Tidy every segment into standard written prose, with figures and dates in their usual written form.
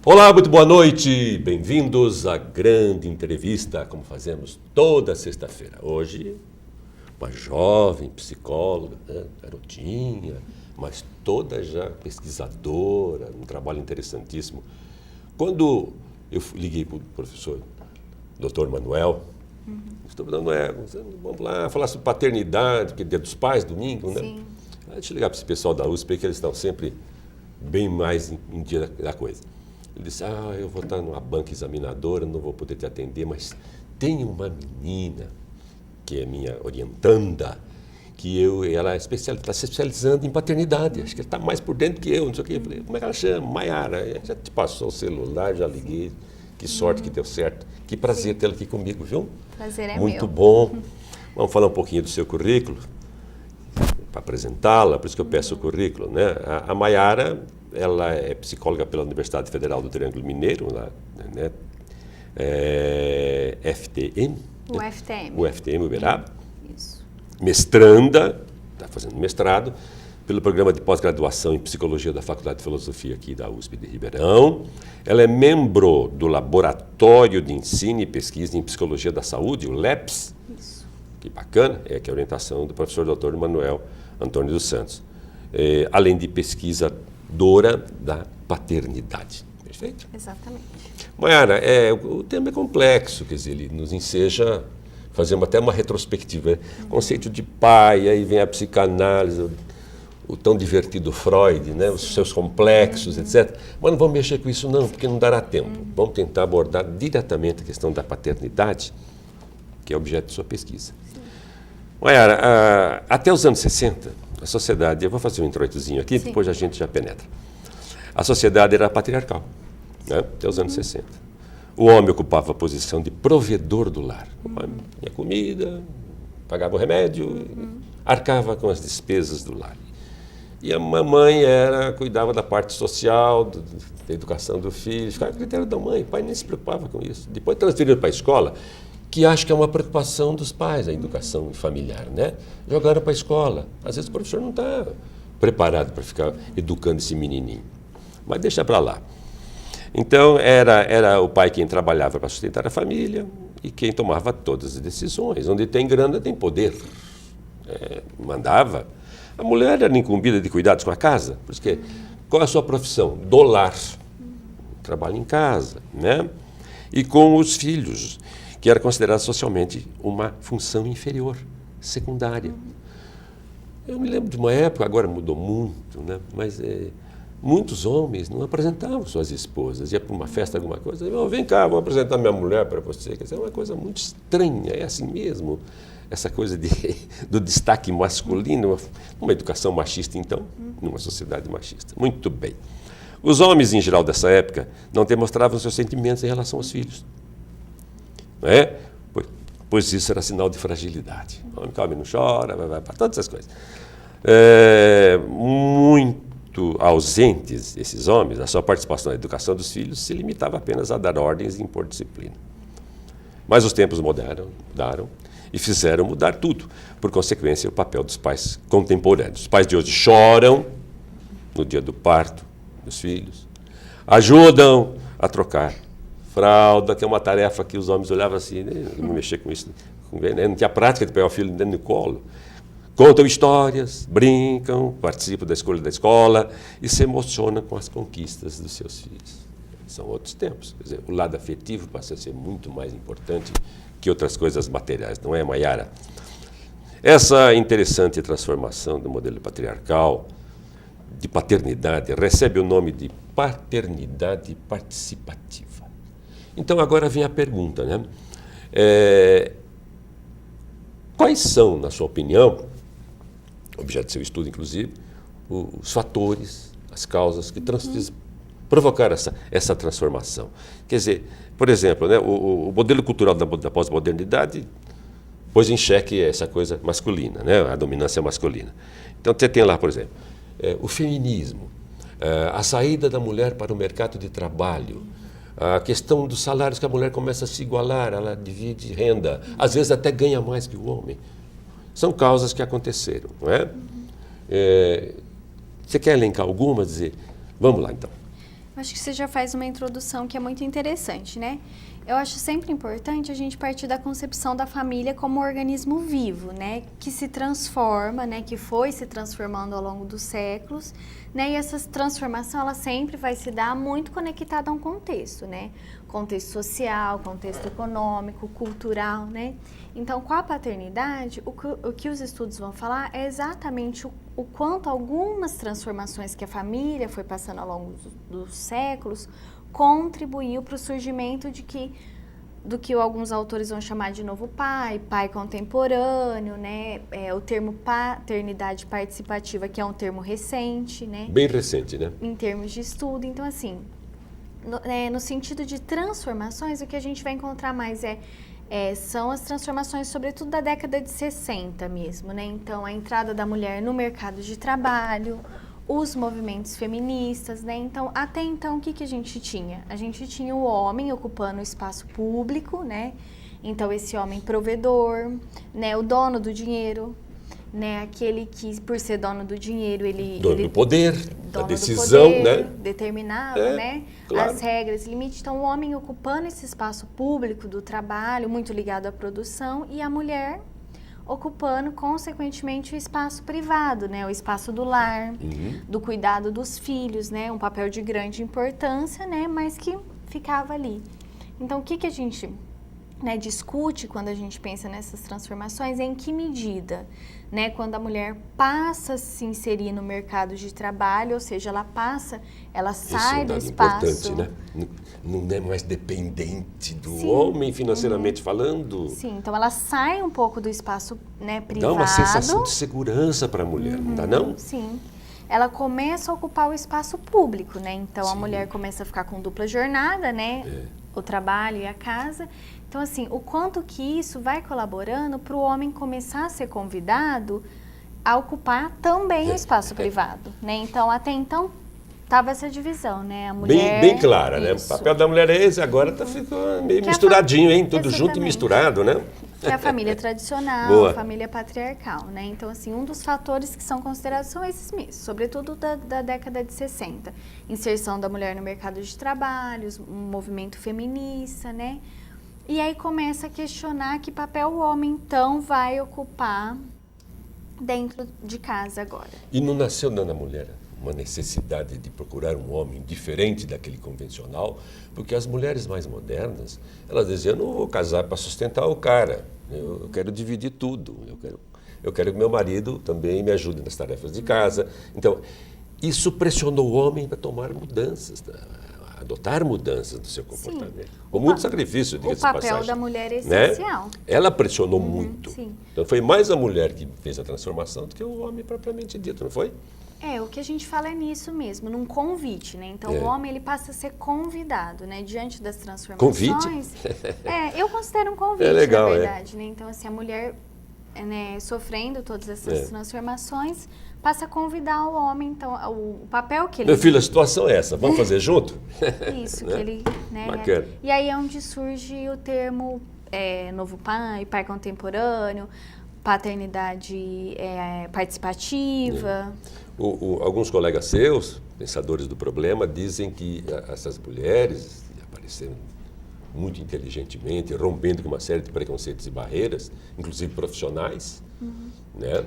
Olá, muito boa noite. Bem-vindos à grande entrevista, como fazemos toda sexta-feira. Hoje, uma jovem psicóloga, né? Garotinha, mas toda já pesquisadora, um trabalho interessantíssimo. Quando eu liguei para o professor Dr. Manuel, vamos lá falar sobre paternidade, que é dia dos pais, domingo, né? Sim. Deixa eu ligar para esse pessoal da USP, que eles estão sempre bem mais em dia da coisa. Ele disse, eu vou estar numa banca examinadora, não vou poder te atender, mas tem uma menina, que é minha orientanda, que ela está se especializando em paternidade, acho que ela está mais por dentro que eu, não sei o quê. Eu falei, como é que ela chama? Maiara. Já te passou o celular, já liguei, que sorte que deu certo. Que prazer tê-la aqui comigo, viu? Prazer é Muito meu. bom. Vamos falar um pouquinho do seu currículo, para apresentá-la, por isso que eu peço o currículo, né? A Maiara, ela é psicóloga pela Universidade Federal do Triângulo Mineiro, lá, né? FTM. O FTM. O FTM, Uberaba. Isso. Mestranda, está fazendo mestrado, pelo programa de pós-graduação em Psicologia da Faculdade de Filosofia aqui da USP de Ribeirão. Ela é membro do Laboratório de Ensino e Pesquisa em Psicologia da Saúde, o LEPS. Isso. Que bacana, que é a orientação do professor Dr. Manuel Antônio dos Santos. Além de pesquisadora da paternidade. Perfeito? Exatamente. Maiara, o tema é complexo, quer dizer, ele nos enseja, fazemos até uma retrospectiva, né? Conceito de pai, aí vem a psicanálise, o tão divertido Freud, né? Os seus complexos, etc. Mas não vamos mexer com isso não, porque não dará tempo. Vamos tentar abordar diretamente a questão da paternidade, que é objeto de sua pesquisa. Maiara, até os anos 60, a sociedade, eu vou fazer um introitozinho aqui, Sim. depois a gente já penetra. A sociedade era patriarcal, né? Até os anos 60. O homem ocupava a posição de provedor do lar. Tinha comida, pagava o remédio, arcava com as despesas do lar. E a mamãe cuidava da parte social, da educação do filho, ficava a critério da mãe, o pai nem se preocupava com isso. Depois transferiram para a escola, que acho que é uma preocupação dos pais, a educação familiar, né? Jogaram para a escola. Às vezes o professor não está preparado para ficar educando esse menininho. Mas deixa para lá. Então, era o pai quem trabalhava para sustentar a família e quem tomava todas as decisões. Onde tem grana, tem poder. Mandava. A mulher era incumbida de cuidados com a casa. Por isso que, qual é a sua profissão? Do lar. Trabalho em casa, né? E com os filhos, que era considerado socialmente uma função inferior, secundária. Eu me lembro de uma época, agora mudou muito, né? Mas muitos homens não apresentavam suas esposas. Ia para uma festa, alguma coisa, vem cá, vou apresentar minha mulher para você. Quer dizer, é uma coisa muito estranha, é assim mesmo. Essa coisa do destaque masculino, uma educação machista, então, numa sociedade machista. Muito bem. Os homens, em geral, dessa época, não demonstravam seus sentimentos em relação aos filhos. Não é? Pois isso era sinal de fragilidade. O homem come, não chora, vai para todas essas coisas. Muito ausentes, esses homens, a sua participação na educação dos filhos se limitava apenas a dar ordens e impor disciplina. Mas os tempos mudaram e fizeram mudar tudo. Por consequência, o papel dos pais contemporâneos. Os pais de hoje choram no dia do parto dos filhos, ajudam a trocar fralda, que é uma tarefa que os homens olhavam assim, não mexer com isso, não tinha prática de pegar o filho dentro do colo. Contam histórias, brincam, participam da escolha da escola e se emocionam com as conquistas dos seus filhos. São outros tempos. Quer dizer, o lado afetivo passa a ser muito mais importante que outras coisas materiais, não é, Maiara? Essa interessante transformação do modelo patriarcal, de paternidade, recebe o nome de paternidade participativa. Então, agora vem a pergunta, né? Quais são, na sua opinião, objeto de seu estudo, inclusive, os fatores, as causas que provocaram essa transformação? Quer dizer, por exemplo, né, o modelo cultural da pós-modernidade pôs em xeque essa coisa masculina, né, a dominância masculina. Então, você tem lá, por exemplo, o feminismo, a saída da mulher para o mercado de trabalho, a questão dos salários, que a mulher começa a se igualar, ela divide renda, às vezes até ganha mais que o homem. São causas que aconteceram, não é? Você quer elencar algumas, dizer, vamos lá então. Acho que você já faz uma introdução que é muito interessante, né? Eu acho sempre importante a gente partir da concepção da família como um organismo vivo, né? Que se transforma, né? Que foi se transformando ao longo dos séculos, né? E essa transformação, ela sempre vai se dar muito conectada a um contexto, né? Contexto social, contexto econômico, cultural, né? Então, com a paternidade, o que os estudos vão falar é exatamente o quanto algumas transformações que a família foi passando ao longo dos séculos contribuiu para o surgimento do que alguns autores vão chamar de novo pai contemporâneo, né? O termo paternidade participativa, que é um termo recente, né? Bem recente, né? Em termos de estudo. Então, assim, no sentido de transformações, o que a gente vai encontrar mais são as transformações, sobretudo da década de 60 mesmo, né? Então, a entrada da mulher no mercado de trabalho, os movimentos feministas, né? Então, até então, o que a gente tinha? A gente tinha o homem ocupando o espaço público, né? Então, esse homem provedor, né? O dono do dinheiro, né? Aquele que, por ser dono do dinheiro, Dono do poder, da dono decisão, do poder, né? Determinava, né? Claro. As regras, limites. Então, o homem ocupando esse espaço público do trabalho, muito ligado à produção, e a mulher ocupando, consequentemente, o espaço privado, né? O espaço do lar, do cuidado dos filhos, né? Um papel de grande importância, né? Mas que ficava ali. Então, o que a gente, né, discute quando a gente pensa nessas transformações é em que medida, né? Quando a mulher passa a se inserir no mercado de trabalho, ou seja, ela sai do espaço. Isso é um dado importante, né? Não é mais dependente do Sim. homem financeiramente falando. Sim, então ela sai um pouco do espaço, né, privado. Dá uma sensação de segurança para a mulher, não dá não? Sim. Ela começa a ocupar o espaço público, né? Então, a Sim. mulher começa a ficar com dupla jornada, né? O trabalho e a casa. Então, assim, o quanto que isso vai colaborando para o homem começar a ser convidado a ocupar também o espaço privado, né? Então, até então, estava essa divisão, né? A mulher... Bem clara, né? O Isso. papel da mulher é esse, agora tá ficando meio Que misturadinho, hein? Tudo junto e Exatamente. misturado, né? Que é a família tradicional, Boa. a família patriarcal, né? Então, assim, um dos fatores que são considerados são esses mesmos, sobretudo da década de 60. Inserção da mulher no mercado de trabalho, um movimento feminista, né? E aí começa a questionar que papel o homem, então, vai ocupar dentro de casa agora. E não nasceu na mulher uma necessidade de procurar um homem diferente daquele convencional, porque as mulheres mais modernas, elas diziam, eu não vou casar para sustentar o cara, eu quero dividir tudo, eu quero que meu marido também me ajude nas tarefas de casa. Então, isso pressionou o homem para tomar mudanças, adotar mudanças do seu comportamento. Com muito sacrifício, diga-se de O papel passagem. da mulher é Né? essencial. Ela pressionou muito. Sim. Então, foi mais a mulher que fez a transformação do que o homem propriamente dito, não foi? O que a gente fala é nisso mesmo, num convite, né? Então, o homem, ele passa a ser convidado, né? Diante das transformações. Convite? Eu considero um convite, legal, na verdade, né? Então, assim, a mulher, né, sofrendo todas essas transformações, passa a convidar o homem, então, o papel que ele... Meu filho, a situação é essa, vamos fazer junto? Isso, Né? que ele... Né? Bacana. E aí é onde surge o termo novo pai contemporâneo, paternidade participativa... Alguns colegas seus, pensadores do problema, dizem que essas mulheres apareceram muito inteligentemente, rompendo com uma série de preconceitos e barreiras, inclusive profissionais. Né?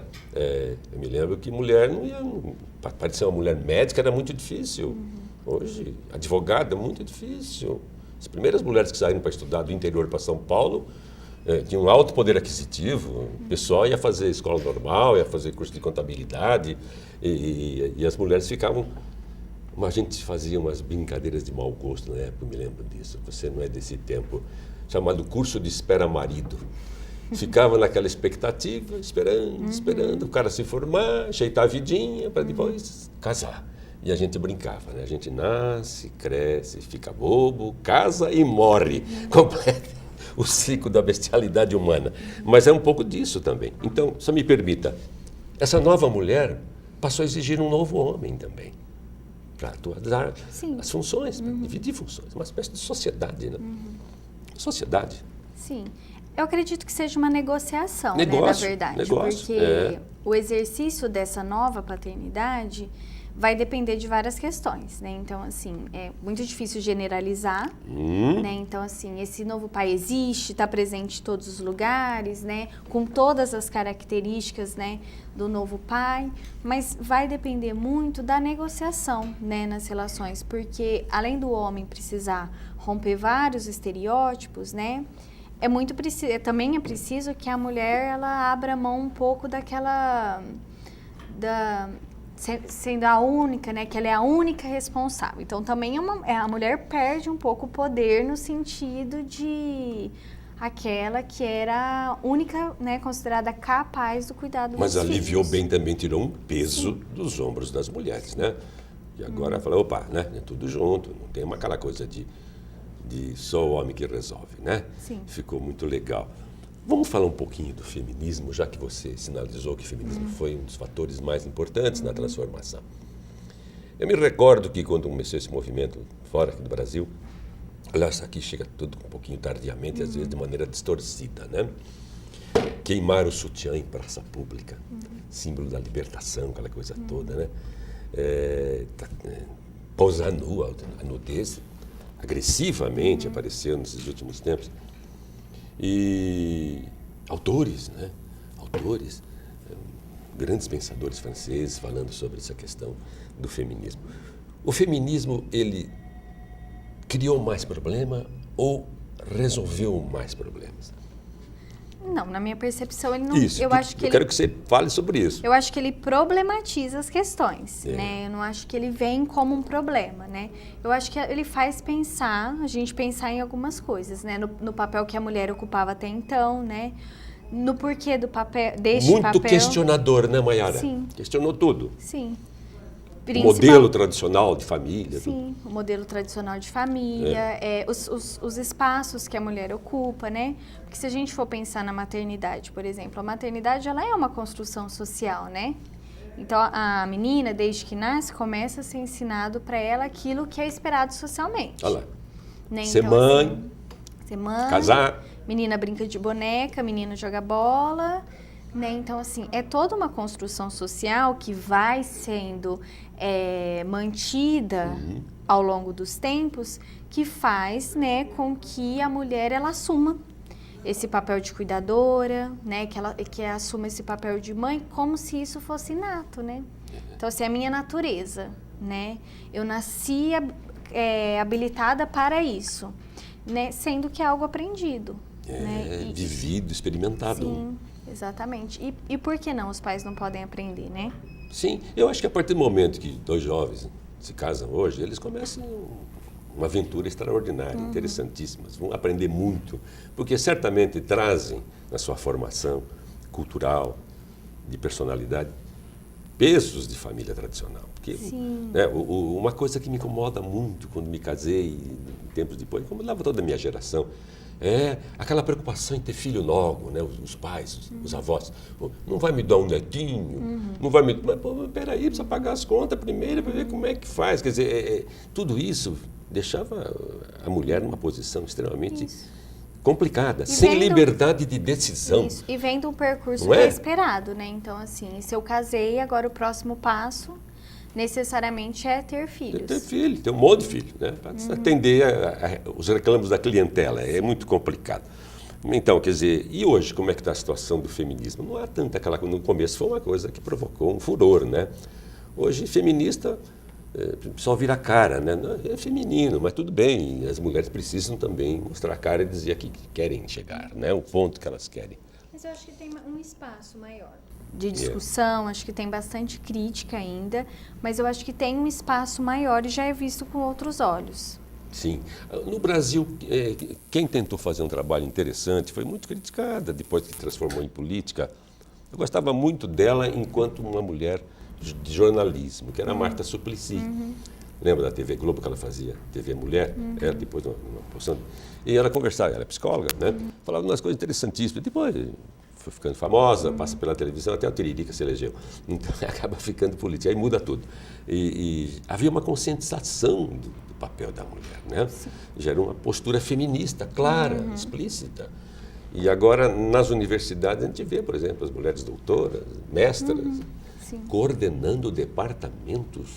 Eu me lembro que mulher não ia... Para ser uma mulher médica era muito difícil. Hoje, advogada é muito difícil. As primeiras mulheres que saíram para estudar do interior para São Paulo tinham um alto poder aquisitivo. O pessoal ia fazer escola normal, ia fazer curso de contabilidade, e as mulheres ficavam... A gente fazia umas brincadeiras de mau gosto na época, eu me lembro disso. Você não é desse tempo, chamado curso de espera-marido. Ficava naquela expectativa, esperando o cara se formar, ajeitar a vidinha para depois casar. E a gente brincava, né? A gente nasce, cresce, fica bobo, casa e morre. Completa o ciclo da bestialidade humana. Mas é um pouco disso também. Então, só me permita, essa nova mulher passou a exigir um novo homem também. Para atuar as funções, para dividir funções. Uma espécie de sociedade, né? Sociedade. Sim. Eu acredito que seja uma negociação, né, na verdade. Negócio, porque o exercício dessa nova paternidade vai depender de várias questões, né? Então, assim, é muito difícil generalizar, né? Então, assim, esse novo pai existe, está presente em todos os lugares, né? Com todas as características, né, do novo pai, mas vai depender muito da negociação, né, nas relações, porque além do homem precisar romper vários estereótipos, né, também é preciso que a mulher ela abra mão um pouco daquela sendo a única, né, que ela é a única responsável. Então também a mulher perde um pouco o poder no sentido de aquela que era a única, né, considerada capaz do cuidado dos filhos. Mas aliviou bem também, tirou um peso dos ombros das mulheres, né? E agora fala, opa, né, é tudo junto, não tem aquela coisa de só o homem que resolve, né? Sim. Ficou muito legal. Vamos falar um pouquinho do feminismo, já que você sinalizou que o feminismo foi um dos fatores mais importantes na transformação. Eu me recordo que quando começou esse movimento fora aqui do Brasil, aliás, aqui chega tudo um pouquinho tardiamente, às vezes de maneira distorcida, né? Queimar o sutiã em praça pública, símbolo da libertação, aquela coisa toda, né? Posar nua, a nudez agressivamente apareceu nesses últimos tempos. E autores, né? Autores, grandes pensadores franceses falando sobre essa questão do feminismo. O feminismo, ele criou mais problema ou resolveu mais problemas? Não, na minha percepção ele não. Isso, eu quero que você fale sobre isso. Eu acho que ele problematiza as questões, né? Eu não acho que ele vem como um problema, né? Eu acho que ele faz a gente pensar em algumas coisas, né? No papel que a mulher ocupava até então, né? No porquê do papel, deste muito papel. Muito questionador, né, Mayara? Sim. Questionou tudo. Sim. O modelo tradicional de família. Sim, o modelo tradicional de família, os espaços que a mulher ocupa, né? Porque se a gente for pensar na maternidade, por exemplo, a maternidade ela é uma construção social, né? Então a menina, desde que nasce, começa a ser ensinado para ela aquilo que é esperado socialmente. Olha lá. Né? Ser então, mãe, assim, ser mãe, casar. Menina brinca de boneca, menino joga bola. Né? Então, assim, é toda uma construção social que vai sendo mantida ao longo dos tempos, que faz, né, com que a mulher ela assuma esse papel de cuidadora, né, que assuma esse papel de mãe, como se isso fosse inato, né? Então, assim, é a minha natureza, né? Eu nasci habilitada para isso, né? Sendo que é algo aprendido. Né? Vivido, experimentado. Sim. Exatamente. E por que não os pais não podem aprender, né? Sim, eu acho que a partir do momento que dois jovens se casam hoje, eles começam uma aventura extraordinária, interessantíssima. Vão aprender muito, porque certamente trazem na sua formação cultural, de personalidade, pesos de família tradicional. Porque, né, uma coisa que me incomoda muito quando me casei, tempos depois, incomodava toda a minha geração, é aquela preocupação em ter filho logo, né? Os pais, os avós. Não vai me dar um netinho? Não vai me... Mas, peraí, precisa pagar as contas primeiro para ver como é que faz. Quer dizer, tudo isso deixava a mulher numa posição extremamente complicada, sem liberdade de decisão. Isso, e vem de um percurso que é esperado, né? Então, assim, se eu casei, agora o próximo passo necessariamente é ter filhos. Ter filho, ter um monte de filho, né? Para atender os reclamos da clientela, é muito complicado. Então, quer dizer, e hoje, como é que está a situação do feminismo? Não há tanta aquela... No começo foi uma coisa que provocou um furor, né? Hoje, feminista só vira a cara, né? É feminino, mas tudo bem, as mulheres precisam também mostrar a cara e dizer aqui que querem chegar, né? O ponto que elas querem. Mas eu acho que tem um espaço maior de discussão, acho que tem bastante crítica ainda, mas eu acho que tem um espaço maior e já é visto com outros olhos. Sim. No Brasil, quem tentou fazer um trabalho interessante foi muito criticada depois que transformou em política. Eu gostava muito dela enquanto uma mulher de jornalismo, que era a Marta Suplicy. Lembra da TV Globo que ela fazia? TV Mulher? Era depois uma porção. E ela conversava, ela é psicóloga, né? Falava umas coisas interessantíssimas. Depois foi ficando famosa, passa pela televisão, até a Tiririca se elegeu. Então acaba ficando política, aí muda tudo. E havia uma conscientização do papel da mulher, né? Já era uma postura feminista, clara, explícita. E agora, nas universidades, a gente vê, por exemplo, as mulheres doutoras, mestras, Sim. coordenando departamentos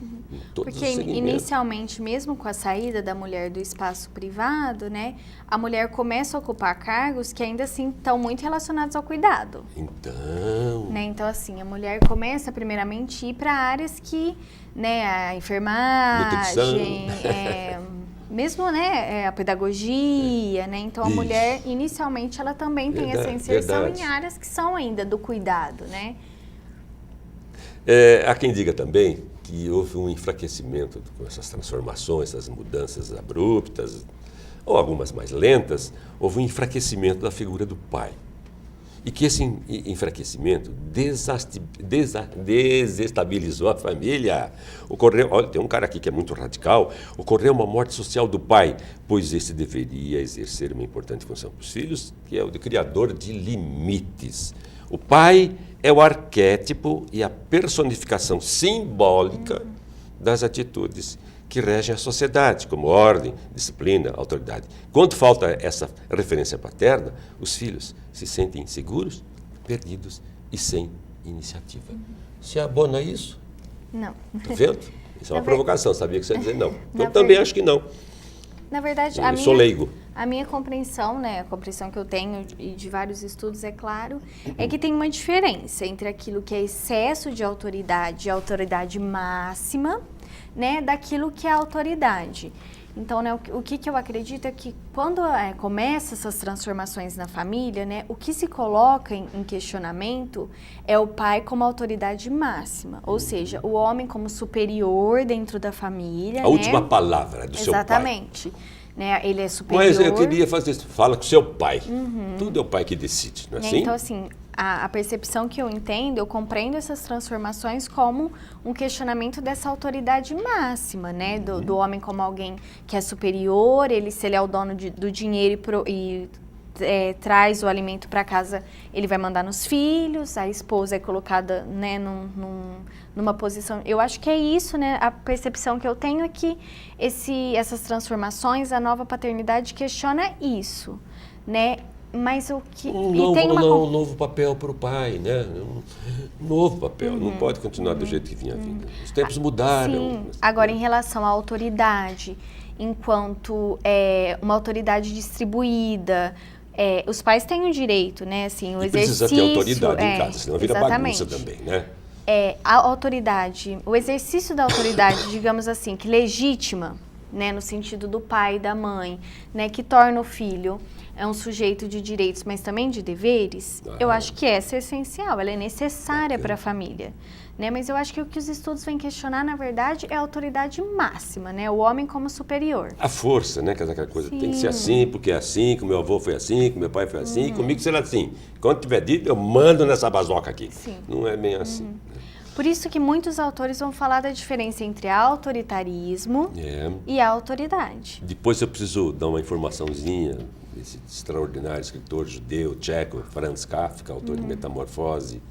em todos Porque os segmentos. inicialmente, mesmo com a saída da mulher do espaço privado, né, a mulher começa a ocupar cargos que ainda assim estão muito relacionados ao cuidado. Então, Né? Então, assim, a mulher começa primeiramente a ir para áreas que, né, a enfermagem, mesmo, né, a pedagogia, né? Então, a Isso. mulher, inicialmente, ela também tem essa Verdade, inserção verdade. em áreas que são ainda do cuidado, né? há quem diga também que houve um enfraquecimento com essas transformações, essas mudanças abruptas, ou algumas mais lentas, houve um enfraquecimento da figura do pai. E que esse enfraquecimento desestabilizou a família. Olha, tem um cara aqui que é muito radical, ocorreu uma morte social do pai, pois esse deveria exercer uma importante função para os filhos, que é o de criador de limites. O pai é o arquétipo e a personificação simbólica das atitudes que regem a sociedade, como ordem, disciplina, autoridade. Quando falta essa referência paterna, os filhos se sentem inseguros, perdidos e sem iniciativa. Se abona isso? Não. Tá vendo? Isso é uma provocação, sabia que você ia dizer não. Eu Na também verdade- acho que não. Na verdade, Eu sou leigo. a minha compreensão, né, a compreensão que eu tenho e de vários estudos, é claro, é que tem uma diferença entre aquilo que é excesso de autoridade e autoridade máxima, né, daquilo que é autoridade. Então, né, o que eu acredito é que quando começam essas transformações na família, né, o que se coloca em questionamento é o pai como autoridade máxima, ou seja, o homem como superior dentro da família. A última palavra do seu pai. Exatamente. Né, ele é superior. Mas eu queria fazer isso. Fala com o seu pai. Tudo é o pai que decide, não é assim? Então, assim, a percepção que eu entendo, eu compreendo essas transformações como um questionamento dessa autoridade máxima, né? Do homem como alguém que é superior, se ele é o dono do dinheiro e traz o alimento para casa, ele vai mandar nos filhos, a esposa é colocada, né, numa posição... Eu acho que é isso, né? A percepção que eu tenho é que essas transformações, a nova paternidade questiona isso, né? Mas o que... Um novo papel para o pai, né? Um novo papel. Não pode continuar do jeito que vinha vindo. Os tempos mudaram. Sim. Agora, em relação à autoridade, enquanto uma autoridade distribuída, os pais têm o direito, né? Assim, o E exercício... precisa ter autoridade em casa, senão vira exatamente. bagunça também, né? A autoridade, o exercício da autoridade, digamos assim, que legítima, né, no sentido do pai e da mãe, né, que torna o filho um sujeito de direitos, mas também de deveres, eu acho que essa é essencial, ela é necessária para a família. Né? Mas eu acho que o que os estudos vêm questionar, na verdade, é a autoridade máxima, né? O homem como superior. A força, né? Aquela coisa, Sim. tem que ser assim, porque é assim, que meu avô foi assim, que meu pai foi assim, comigo será assim. Quando tiver dito, eu mando nessa bazoca aqui. Sim. Não é bem assim. Né? Por isso que muitos autores vão falar da diferença entre autoritarismo e a autoridade. Depois eu preciso dar uma informaçãozinha desse extraordinário escritor judeu, tcheco, Franz Kafka, autor de Metamorfose,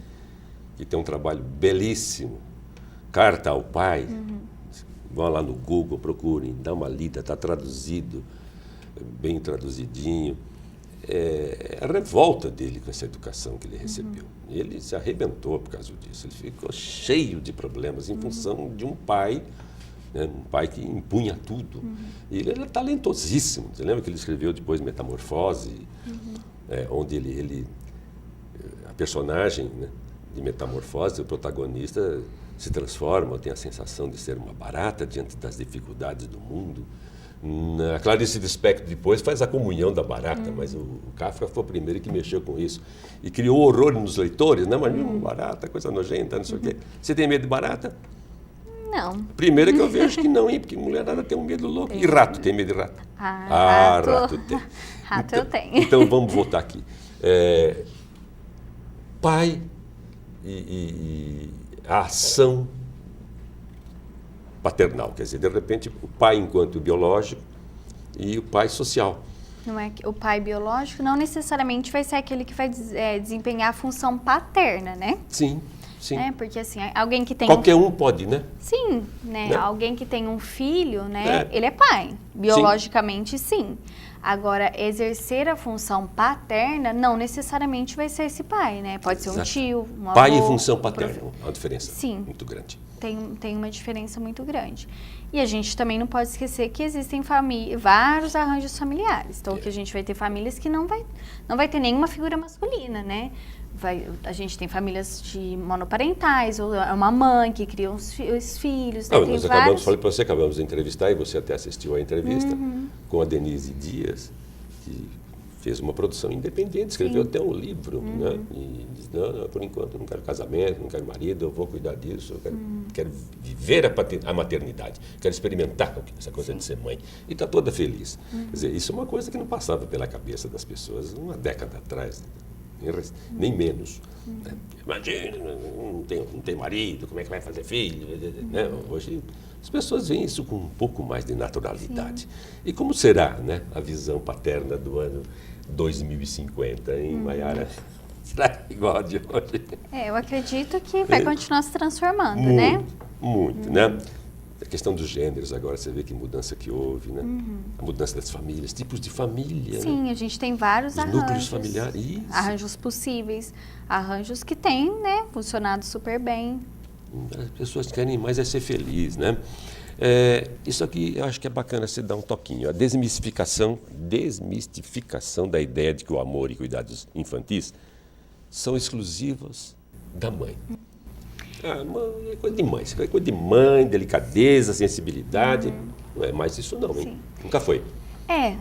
que tem um trabalho belíssimo, Carta ao Pai. Vão lá no Google, procurem, dá uma lida, está traduzido, bem traduzidinho. É a revolta dele com essa educação que ele recebeu. Ele se arrebentou por causa disso, ele ficou cheio de problemas em função de um pai, né, um pai que impunha tudo. E ele era talentosíssimo. Você lembra que ele escreveu depois Metamorfose, onde a personagem, né, de Metamorfose, o protagonista se transforma, tem a sensação de ser uma barata diante das dificuldades do mundo. A Clarice Lispector depois faz a comunhão da barata, mas o Kafka foi o primeiro que mexeu com isso. E criou horror nos leitores, né? Mas barata, coisa nojenta, não sei o quê. Você tem medo de barata? Não. Primeiro que eu vejo que não, hein? Porque mulherada tem um medo louco. E rato, tem medo de rato? Rato tem. Rato então, eu tenho. Então vamos voltar aqui. Pai e a ação paternal, quer dizer, de repente o pai enquanto biológico e o pai social. Não é que o pai biológico não necessariamente vai ser aquele que vai desempenhar a função paterna, né? Sim. sim. Né? Porque assim, alguém que tem Qualquer um pode, né? Sim, né? Né? Alguém que tem um filho, né? Ele é pai. Biologicamente, sim. Agora, exercer a função paterna não necessariamente vai ser esse pai, né? Pode ser um tio, um avô. Pai e função paterna, há uma diferença muito grande. Tem uma diferença muito grande. E a gente também não pode esquecer que existem vários arranjos familiares. Então, que a gente vai ter famílias que não vai ter nenhuma figura masculina, né? A gente tem famílias de monoparentais, ou é uma mãe que cria os filhos. Né? Nós falei para você, acabamos de entrevistar, e você até assistiu à entrevista, com a Denise Dias, que fez uma produção independente, escreveu até um livro, né? E diz, não, por enquanto eu não quero casamento, não quero marido, eu vou cuidar disso, eu quero viver a maternidade, quero experimentar essa coisa de ser mãe. E está toda feliz. Quer dizer, isso é uma coisa que não passava pela cabeça das pessoas uma década atrás, nem menos. Né? Imagina, não tem marido, como é que vai fazer filho? Né? Hoje as pessoas veem isso com um pouco mais de naturalidade. Sim. E como será, né, a visão paterna do ano 2050, hein, Maiara? Será igual a de hoje? Eu acredito que vai continuar se transformando, né? Muito, né? A questão dos gêneros agora, você vê que mudança que houve, né? A mudança das famílias, tipos de família. Sim, né? A gente tem vários arranjos. Núcleos familiares. Isso. Arranjos possíveis, arranjos que têm, né, funcionado super bem. As pessoas querem mais é ser feliz, né? Isso aqui eu acho que é bacana você dar um toquinho. A desmistificação da ideia de que o amor e cuidados infantis são exclusivos da mãe. Mãe é coisa de mãe, isso é coisa de mãe, delicadeza, sensibilidade. Não é mais isso não, hein? Nunca foi.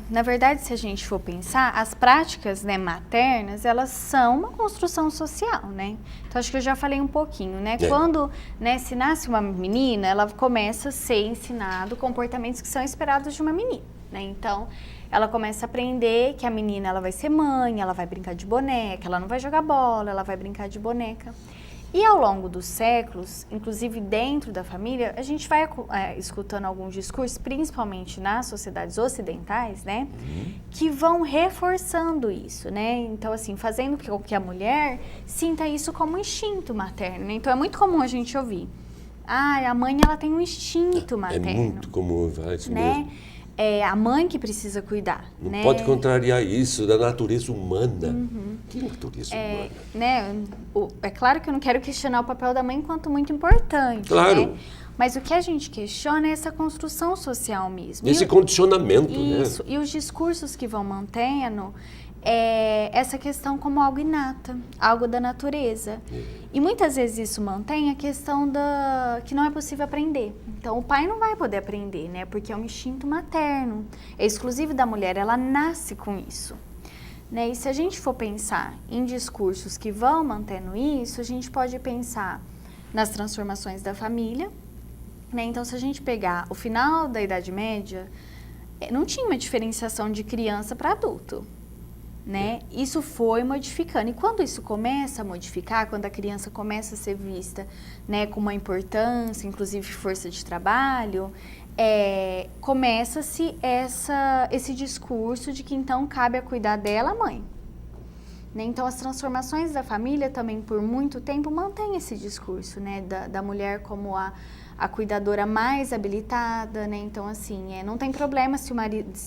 Na verdade, se a gente for pensar, as práticas, né, maternas, elas são uma construção social, né? Então, acho que eu já falei um pouquinho, né? Quando, né, se nasce uma menina, ela começa a ser ensinado comportamentos que são esperados de uma menina, né? Então, ela começa a aprender que a menina, ela vai ser mãe, ela vai brincar de boneca, ela não vai jogar bola, ela vai brincar de boneca. E ao longo dos séculos, inclusive dentro da família, a gente vai escutando alguns discursos, principalmente nas sociedades ocidentais, né, que vão reforçando isso, né? Então, assim, fazendo com que a mulher sinta isso como um instinto materno, né? Então, é muito comum a gente ouvir, a mãe, ela tem um instinto materno. É muito comum, isso né? mesmo. É a mãe que precisa cuidar. Não né? pode contrariar isso da natureza humana. Que natureza humana? Né? É claro que eu não quero questionar o papel da mãe enquanto muito importante. Claro. Né? Mas o que a gente questiona é essa construção social mesmo. Esse condicionamento, isso, né? E os discursos que vão mantendo essa questão como algo inata, algo da natureza. E muitas vezes isso mantém a questão que não é possível aprender. Então, o pai não vai poder aprender, né? Porque é um instinto materno. É exclusivo da mulher, ela nasce com isso. Né? E se a gente for pensar em discursos que vão mantendo isso, a gente pode pensar nas transformações da família. Né? Então, se a gente pegar o final da Idade Média, não tinha uma diferenciação de criança para adulto. Né? Isso foi modificando. E quando isso começa a modificar, quando a criança começa a ser vista, né, com uma importância, inclusive força de trabalho, começa-se esse discurso de que então cabe a cuidar dela a mãe. Né? Então, as transformações da família também, por muito tempo, mantém esse discurso, né, da mulher como a cuidadora mais habilitada, né? Então, assim, não tem problema se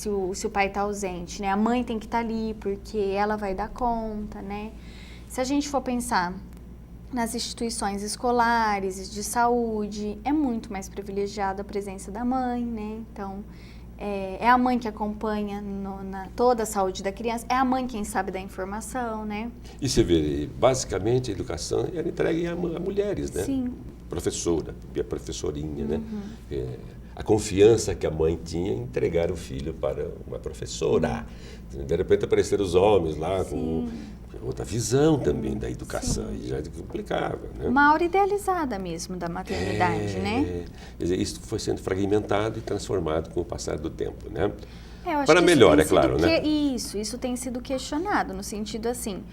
o pai está ausente, né? A mãe tem que estar ali porque ela vai dar conta, né? Se a gente for pensar nas instituições escolares, de saúde, é muito mais privilegiada a presença da mãe, né? Então, é a mãe que acompanha toda a saúde da criança, é a mãe quem sabe da informação, né? E você vê, basicamente, a educação era entregue a mulheres, né? Sim. Professora, a professorinha, né? A confiança que a mãe tinha em entregar o filho para uma professora. De repente apareceram os homens lá com outra visão também da educação, e já complicava, né? Uma aura idealizada mesmo da maternidade, né? Quer dizer, isso foi sendo fragmentado e transformado com o passar do tempo, né? Eu acho para que melhor, é claro, né? Isso tem sido questionado, no sentido assim,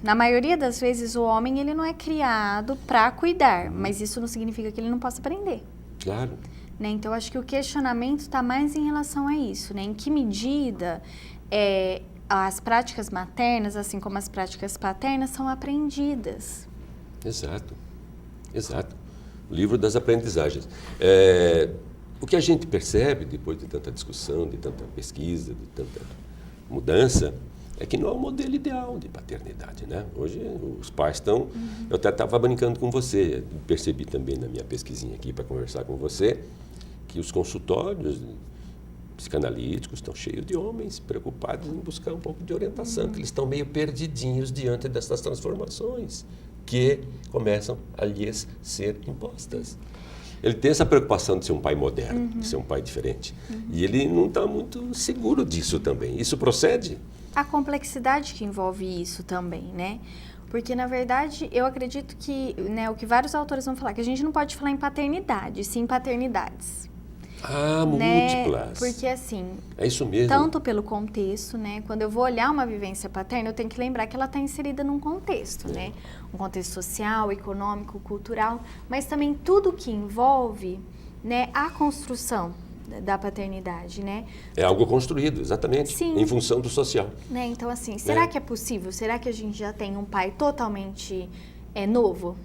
na maioria das vezes o homem ele não é criado para cuidar, mas isso não significa que ele não possa aprender. Claro. Né? Então, acho que o questionamento está mais em relação a isso, né? Em que medida as práticas maternas, assim como as práticas paternas, são aprendidas. Exato, exato. O livro das aprendizagens. O que a gente percebe depois de tanta discussão, de tanta pesquisa, de tanta mudança, é que não é um modelo ideal de paternidade, né? Hoje os pais estão... Eu até estava brincando com você, percebi também na minha pesquisinha aqui para conversar com você, que os consultórios psicanalíticos estão cheios de homens preocupados em buscar um pouco de orientação, que eles estão meio perdidinhos diante dessas transformações que começam a lhes ser impostas. Ele tem essa preocupação de ser um pai moderno, de ser um pai diferente. E ele não está muito seguro disso também. Isso procede? A complexidade que envolve isso também, né? Porque, na verdade, eu acredito que, né, o que vários autores vão falar, que a gente não pode falar em paternidade, sim em paternidades. Múltiplas. Porque, assim, é isso mesmo. Tanto pelo contexto, né? Quando eu vou olhar uma vivência paterna, eu tenho que lembrar que ela está inserida num contexto, né? Um contexto social, econômico, cultural, mas também tudo que envolve, né, a construção da paternidade, né? É algo construído, exatamente, Sim. em função do social. Né? Então, assim, será que é possível? Será que a gente já tem um pai totalmente novo?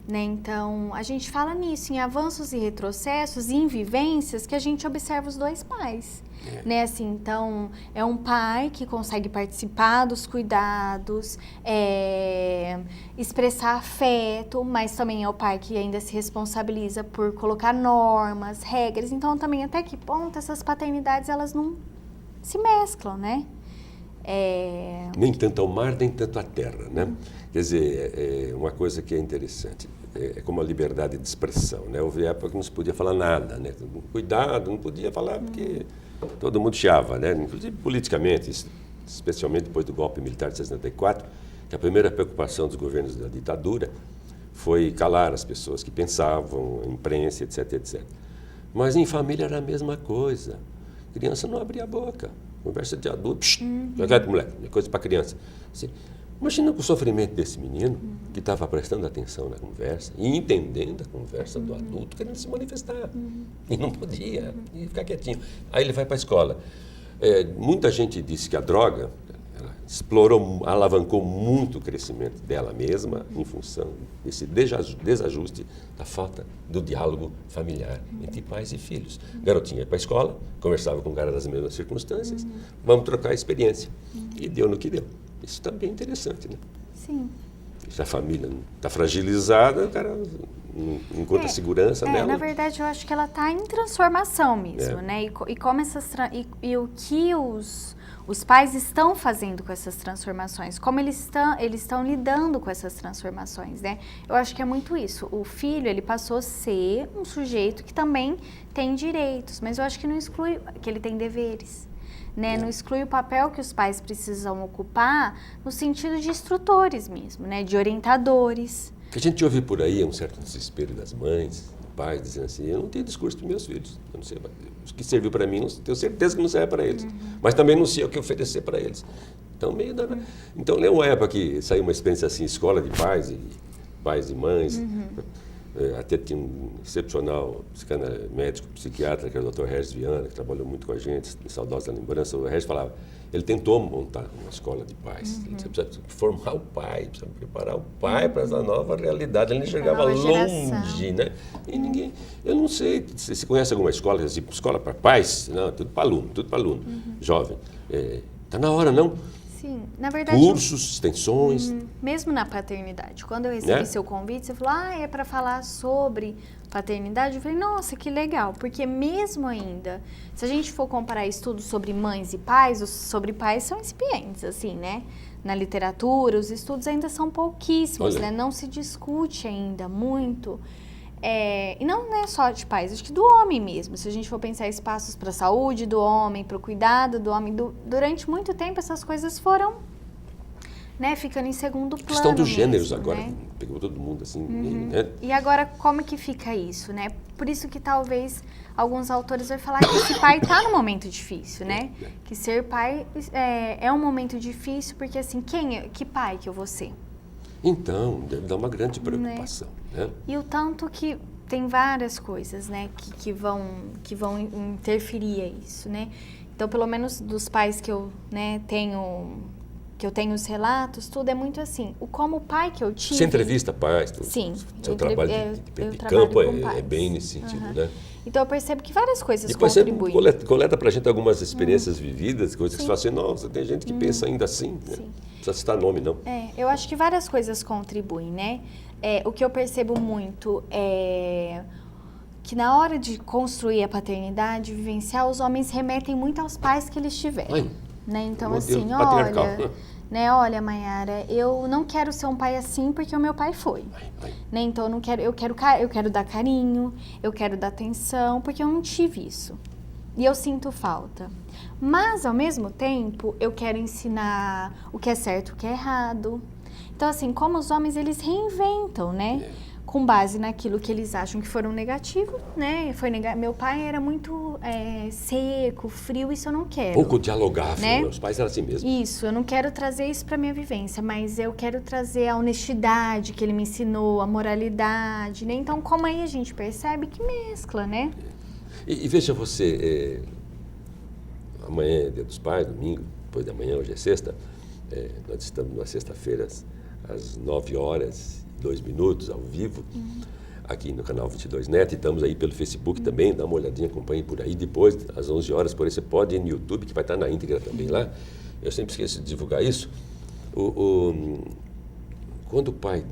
Né? Então, a gente fala nisso, em avanços e retrocessos e em vivências que a gente observa os dois pais. Né? Assim, então, é um pai que consegue participar dos cuidados, expressar afeto, mas também é o pai que ainda se responsabiliza por colocar normas, regras. Então, também até que ponto essas paternidades, elas não se mesclam, né? Nem tanto ao mar, nem tanto à terra, né? Quer dizer, uma coisa que é interessante, é como a liberdade de expressão, né? Houve época que não se podia falar nada, né? Cuidado, não podia falar porque todo mundo chiava, né? Inclusive politicamente, especialmente depois do golpe militar de 64, que a primeira preocupação dos governos da ditadura foi calar as pessoas que pensavam, a imprensa, etc, etc. Mas em família era a mesma coisa. Criança não abria a boca. Conversa de adulto, jogar de moleque, é coisa para criança. Assim, imagina o sofrimento desse menino que estava prestando atenção na conversa e entendendo a conversa do adulto, querendo se manifestar. E não podia, e ficar quietinho. Aí ele vai para a escola. Muita gente disse que a droga explorou, alavancou muito o crescimento dela mesma em função desse desajuste da falta do diálogo familiar entre pais e filhos. Garotinha ia para a escola, conversava com o cara das mesmas circunstâncias, vamos trocar a experiência. E deu no que deu. Isso também é interessante, né? Sim. Se a família está fragilizada, o cara não encontra segurança nela. Na verdade, eu acho que ela está em transformação mesmo, né? E como e o que os pais estão fazendo com essas transformações, como eles estão lidando com essas transformações, né? Eu acho que é muito isso. O filho, ele passou a ser um sujeito que também tem direitos, mas eu acho que não exclui que ele tem deveres. Né? Não exclui o papel que os pais precisam ocupar no sentido de instrutores mesmo, né? De orientadores. O que a gente ouve por aí é um certo desespero das mães, dos pais, dizendo assim, eu não tenho discurso para meus filhos, eu não sei, o que serviu para mim, tenho certeza que não serve para eles, mas também não sei o que oferecer para eles. Então, então, lembra uma época que saiu uma experiência assim, escola de pais e mães, até tinha um excepcional médico, psiquiatra, que era o Dr. Regis Viana, que trabalhou muito com a gente, em saudosa lembrança. O Regis falava, ele tentou montar uma escola de pais. Ele precisa formar o pai, precisa preparar o pai para essa nova realidade. Ele enxergava longe, né? E ninguém... Eu não sei, você conhece alguma escola, assim, escola para pais? Não, tudo para aluno, jovem. Está na hora, não? Sim, na verdade... Cursos, extensões... Mesmo na paternidade, quando eu recebi seu convite, você falou, é para falar sobre paternidade? Eu falei, nossa, que legal, porque mesmo ainda, se a gente for comparar estudos sobre mães e pais, os sobre pais são incipientes, assim, né? Na literatura, os estudos ainda são pouquíssimos, né? Não se discute ainda muito. E não é só de pais, acho que do homem mesmo. Se a gente for pensar espaços para a saúde do homem, para o cuidado do homem, durante muito tempo essas coisas foram, né, ficando em segundo plano. Questão dos gêneros mesmo, agora, né? pegou todo mundo assim, né? E agora como que fica isso, né? Por isso que talvez alguns autores vão falar que esse pai está num momento difícil, né? Que ser pai é um momento difícil porque assim, que pai que eu vou ser? Então, deve dar uma grande preocupação, né? E o tanto que tem várias coisas, né, que vão interferir a isso, né? Então, pelo menos dos pais que eu, né, tenho que eu tenho os relatos, tudo é muito assim. Como o pai que eu tive... Você entrevista pais? Sim. Seu trabalho de campo é bem nesse sentido, né? Então eu percebo que várias coisas depois contribuem. Você coleta pra gente algumas experiências vividas, coisas que você fala assim, nossa, tem gente que pensa ainda assim, né? Não precisa citar nome, não. Eu acho que várias coisas contribuem, né? O que eu percebo muito é que na hora de construir a paternidade, vivenciar, os homens remetem muito aos pais que eles tiveram. Né? Então, assim, olha, Mayara, eu não quero ser um pai assim porque o meu pai foi. Né? Então, eu quero dar carinho, eu quero dar atenção, porque eu não tive isso. E eu sinto falta. Mas, ao mesmo tempo, eu quero ensinar o que é certo e o que é errado. Então, assim, como os homens, eles reinventam, né? Com base naquilo que eles acham que foram negativo, né? Meu pai era muito seco, frio, isso eu não quero. Pouco dialogável, né? Meus pais eram assim mesmo. Isso, eu não quero trazer isso para minha vivência, mas eu quero trazer a honestidade que ele me ensinou, a moralidade, né? Então, como aí a gente percebe que mescla, né? E veja você, amanhã é Dia dos Pais, domingo, depois de amanhã, hoje é sexta, nós estamos na sexta-feira às 9h02 ao vivo, aqui no canal 22 Net, estamos aí pelo Facebook também, dá uma olhadinha, acompanhe por aí, depois às 11 horas, por aí você pode ir no YouTube, que vai estar na íntegra também lá, eu sempre esqueço de divulgar isso, quando o pai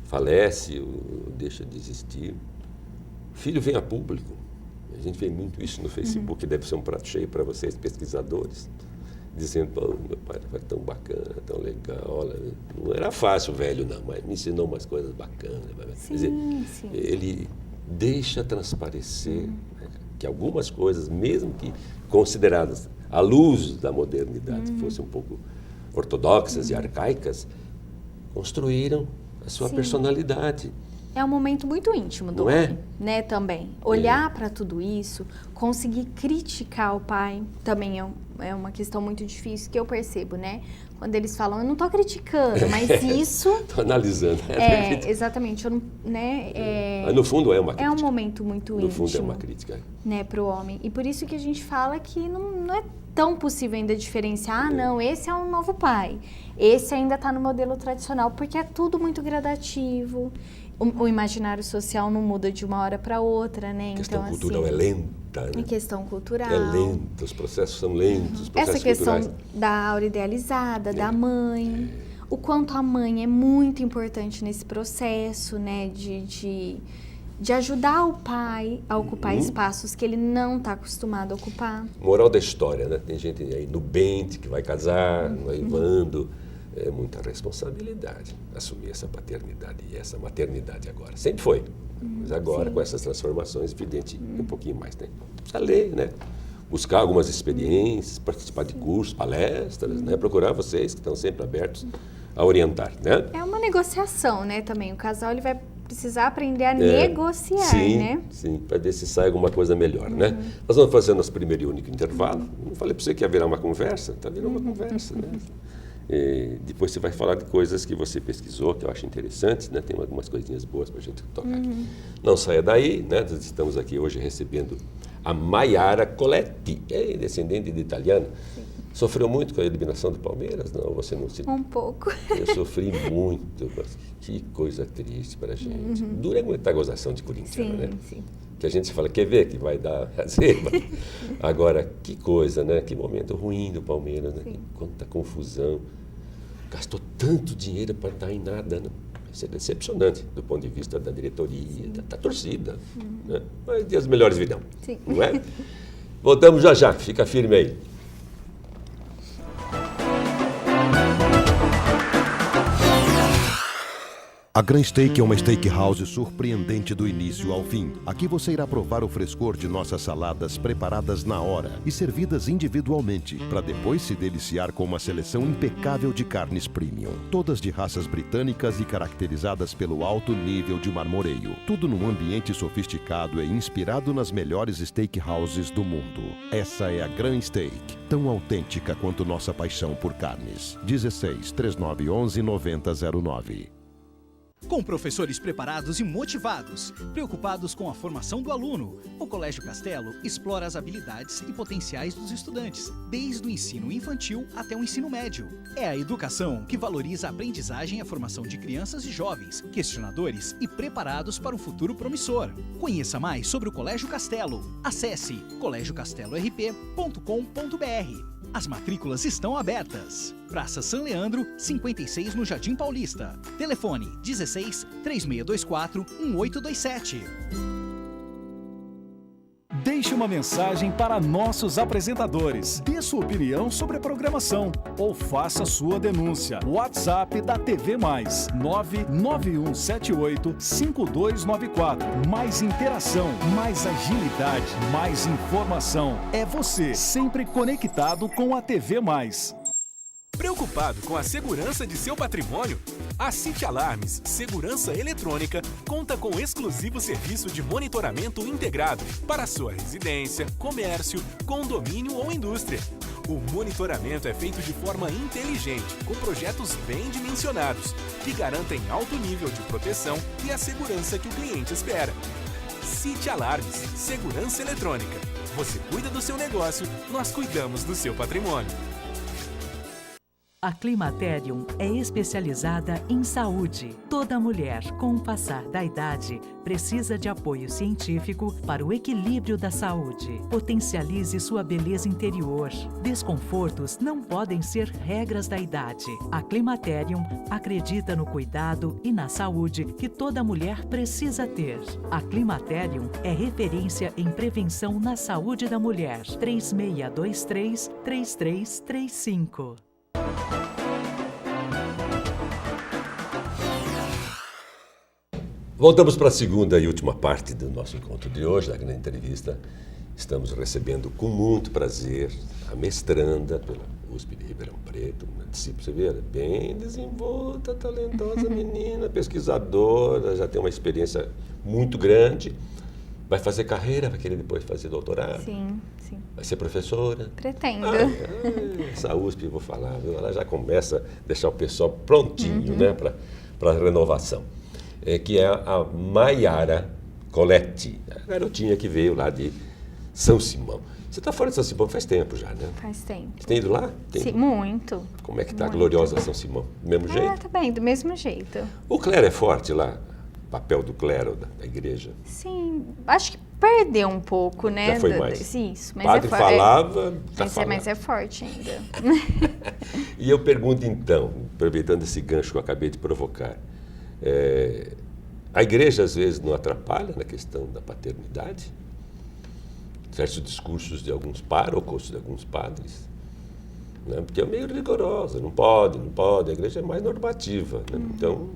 falece ou deixa de existir, o filho vem a público, a gente vê muito isso no Facebook, deve ser um prato cheio para vocês, pesquisadores, dizendo, meu pai foi tão bacana, tão legal, olha, não era fácil, velho, não, mas me ensinou umas coisas bacanas. Quer dizer, ele deixa transparecer que algumas coisas, mesmo que consideradas à luz da modernidade, fossem um pouco ortodoxas e arcaicas, construíram a sua personalidade. É um momento muito íntimo do homem, né, também. Olhar para tudo isso, conseguir criticar o pai, também é uma questão muito difícil que eu percebo, né? Quando eles falam, eu não estou criticando, mas isso... Estou analisando. Exatamente. Eu não, né, mas no fundo é uma crítica. É um momento muito íntimo. No fundo é uma crítica. Né, para o homem. E por isso que a gente fala que não é tão possível ainda diferenciar, não, esse é um novo pai, esse ainda está no modelo tradicional, porque é tudo muito gradativo. O imaginário social não muda de uma hora para outra, né? A questão cultural é lenta, né? A questão cultural. É lenta, os processos são lentos, Essa questão da aura idealizada, da mãe. O quanto a mãe é muito importante nesse processo, né? De ajudar o pai a ocupar espaços que ele não está acostumado a ocupar. Moral da história, né? Tem gente aí nubente que vai casar, noivando. É muita responsabilidade assumir essa paternidade e essa maternidade agora. Sempre foi, mas agora com essas transformações, evidente, um pouquinho mais, né? Precisa ler, né? Buscar algumas experiências, participar de cursos, palestras, né? Procurar vocês que estão sempre abertos a orientar, né? É uma negociação, né, também. O casal ele vai precisar aprender a negociar, né? Sim, para ver se sai alguma coisa melhor, né? Nós vamos fazer nosso primeiro e único intervalo. Não falei para você que ia virar uma conversa? Está virando uma conversa, né? Depois você vai falar de coisas que você pesquisou, que eu acho interessantes, né? Tem algumas coisinhas boas para a gente tocar aqui. Não saia daí, né? Nós estamos aqui hoje recebendo a Mayara Coletti, descendente de italiano. Sim. Sofreu muito com a eliminação do Palmeiras? Não, você não se... Um pouco. Eu sofri muito, mas que coisa triste para a gente. Dura aguentar a gozação de Corinthians, né? Sim. Que a gente fala, quer ver que vai dar zebra. Agora, que coisa, né? Que momento ruim do Palmeiras, né? Quanta confusão. Gastou tanto dinheiro para dar em nada, né? Isso é decepcionante do ponto de vista da diretoria, da torcida. Né? Mas dias melhores virão, não é? Voltamos já, fica firme aí. A Gran Steak é uma steakhouse surpreendente do início ao fim. Aqui você irá provar o frescor de nossas saladas preparadas na hora e servidas individualmente, para depois se deliciar com uma seleção impecável de carnes premium. Todas de raças britânicas e caracterizadas pelo alto nível de marmoreio. Tudo num ambiente sofisticado e inspirado nas melhores steakhouses do mundo. Essa é a Gran Steak, tão autêntica quanto nossa paixão por carnes. 16 3911 9009. Com professores preparados e motivados, preocupados com a formação do aluno, o Colégio Castelo explora as habilidades e potenciais dos estudantes, desde o ensino infantil até o ensino médio. É a educação que valoriza a aprendizagem e a formação de crianças e jovens, questionadores e preparados para um futuro promissor. Conheça mais sobre o Colégio Castelo. Acesse colegiocastelorp.com.br. As matrículas estão abertas. Praça São Leandro, 56 no Jardim Paulista. Telefone 16 3624 1827. Deixe uma mensagem para nossos apresentadores. Dê sua opinião sobre a programação ou faça sua denúncia. WhatsApp da TV Mais 991785294. Mais interação, mais agilidade, mais informação. É você sempre conectado com a TV Mais. Preocupado com a segurança de seu patrimônio? A City Alarmes Segurança Eletrônica conta com exclusivo serviço de monitoramento integrado para sua residência, comércio, condomínio ou indústria. O monitoramento é feito de forma inteligente, com projetos bem dimensionados, que garantem alto nível de proteção e a segurança que o cliente espera. City Alarmes Segurança Eletrônica. Você cuida do seu negócio, nós cuidamos do seu patrimônio. A Climaterium é especializada em saúde. Toda mulher, com o passar da idade, precisa de apoio científico para o equilíbrio da saúde. Potencialize sua beleza interior. Desconfortos não podem ser regras da idade. A Climaterium acredita no cuidado e na saúde que toda mulher precisa ter. A Climaterium é referência em prevenção na saúde da mulher. 3623-3335. Voltamos para a segunda e última parte do nosso encontro de hoje, da grande entrevista. Estamos recebendo com muito prazer a mestranda pela USP de Ribeirão Preto, uma discípula, você vê, bem desenvolta, talentosa menina, pesquisadora, já tem uma experiência muito grande. Vai fazer carreira, vai querer depois fazer doutorado? Sim, sim. Vai ser professora? Pretendo. Essa USP, vou falar, viu? Ela já começa a deixar o pessoal prontinho, né, para a renovação. Que é a Maiara Coletti, a garotinha que veio lá de São Simão. Você está fora de São Simão faz tempo já, né? Faz tempo. Você tem ido lá? Sim, muito. Como é que está a muito. gloriosa São Simão? Do mesmo jeito? Tá bem, do mesmo jeito. O clero é forte lá? O papel do clero da igreja? Sim, acho que perdeu um pouco, né? Já foi mais? Isso, mas Padre falava, mas é forte ainda. E eu pergunto então, aproveitando esse gancho que eu acabei de provocar, a igreja às vezes não atrapalha na questão da paternidade? Certos discursos de alguns párocos, de alguns padres, né? Porque é meio rigorosa, não pode, a igreja é mais normativa, né? Então,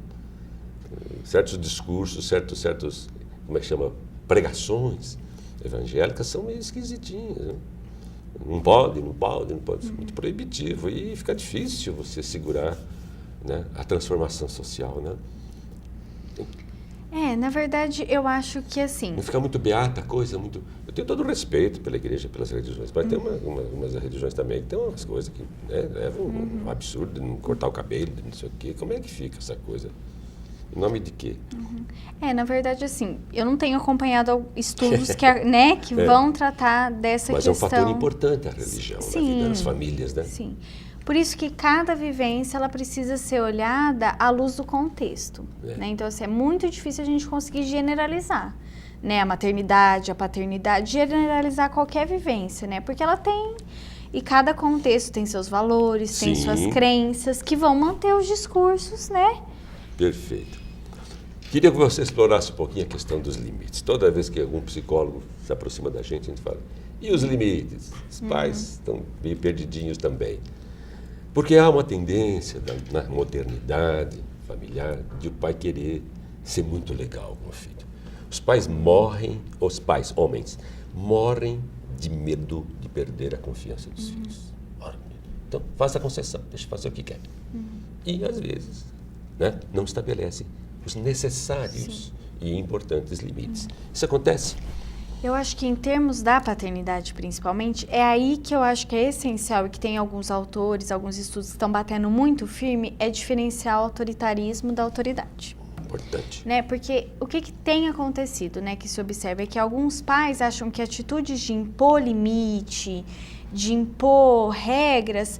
certos discursos, certos, como é que chama, pregações evangélicas são meio esquisitinhas, né? Não pode, muito proibitivo e fica difícil você segurar, né, a transformação social, né? Na verdade, eu acho que assim... Não fica muito beata a coisa, muito... Eu tenho todo o respeito pela igreja, pelas religiões, mas tem umas religiões também que tem umas coisas que, né, levam um absurdo, não cortar o cabelo, não sei o quê. Como é que fica essa coisa? Em nome de quê? Na verdade, assim, eu não tenho acompanhado estudos que vão tratar dessa mas questão. Mas é um fator importante a religião na vida das famílias, né? Sim. Por isso que cada vivência ela precisa ser olhada à luz do contexto. Né? Então, assim, é muito difícil a gente conseguir generalizar, né? A maternidade, a paternidade, generalizar qualquer vivência, né? Porque ela tem... E cada contexto tem seus valores, tem suas crenças, que vão manter os discursos, né? Perfeito. Queria que você explorasse um pouquinho a questão dos limites. Toda vez que algum psicólogo se aproxima da gente, a gente fala, e os limites? Os pais estão meio perdidinhos também. Porque há uma tendência na modernidade familiar de o pai querer ser muito legal com o filho. Os pais homens, morrem de medo de perder a confiança dos filhos. Então, faça a concessão, deixa fazer o que quer. E, às vezes, né, não estabelece os necessários e importantes limites. Isso acontece? Eu acho que em termos da paternidade, principalmente, é aí que eu acho que é essencial e que tem alguns autores, alguns estudos que estão batendo muito firme, é diferenciar o autoritarismo da autoridade. Importante. Né? Porque o que tem acontecido, né, que se observa é que alguns pais acham que atitudes de impor limite, de impor regras,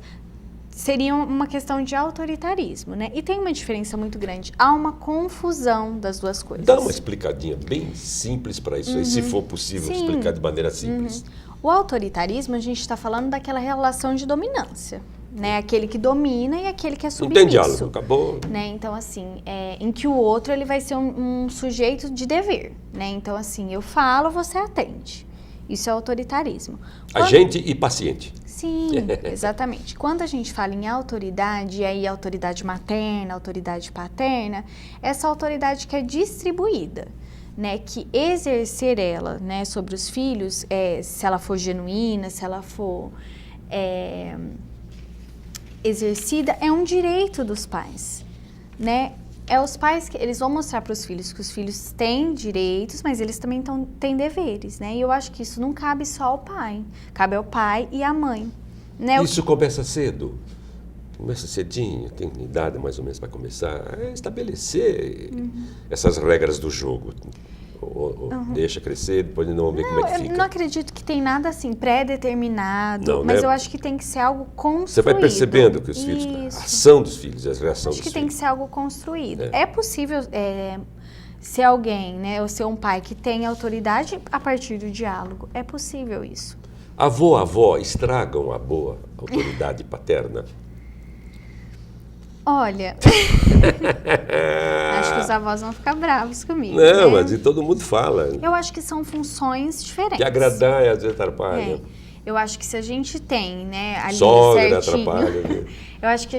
seriam uma questão de autoritarismo, né? E tem uma diferença muito grande. Há uma confusão das duas coisas. Dá uma explicadinha bem simples para isso aí, se for possível explicar de maneira simples. O autoritarismo, a gente está falando daquela relação de dominância, né? Aquele que domina e aquele que é submisso. Não tem diálogo, acabou. Né? Então, assim, em que o outro ele vai ser um sujeito de dever, né? Então, assim, eu falo, você atende. Isso é autoritarismo. Agente e paciente. Sim, exatamente. Quando a gente fala em autoridade, e aí autoridade materna, autoridade paterna, essa autoridade que é distribuída, né, que exercer ela, né, sobre os filhos, se ela for genuína, se ela for exercida, é um direito dos pais, né? É os pais que eles vão mostrar para os filhos que os filhos têm direitos, mas eles também têm deveres, né? E eu acho que isso não cabe só ao pai, cabe ao pai e à mãe, né? Isso começa cedo, começa cedinho, tem idade mais ou menos para começar a estabelecer essas regras do jogo. Ou deixa crescer, depois não vamos ver como é que fica. Eu não acredito que tem nada assim pré-determinado, Não, mas né? eu acho que tem que ser algo construído. Você vai percebendo que os filhos, a ação dos filhos, a reação dos Acho que filhos. tem que ser algo construído. É possível ser alguém, né, ou ser um pai que tem autoridade a partir do diálogo. É possível isso. Avó estragam a boa autoridade paterna? Olha, acho que os avós vão ficar bravos comigo. Não, né? mas e todo mundo fala. Eu acho que são funções diferentes. Que agradar e às vezes atrapalha. Eu acho que se a gente tem, né, ali Sogra certinho... atrapalha. Viu? Eu acho que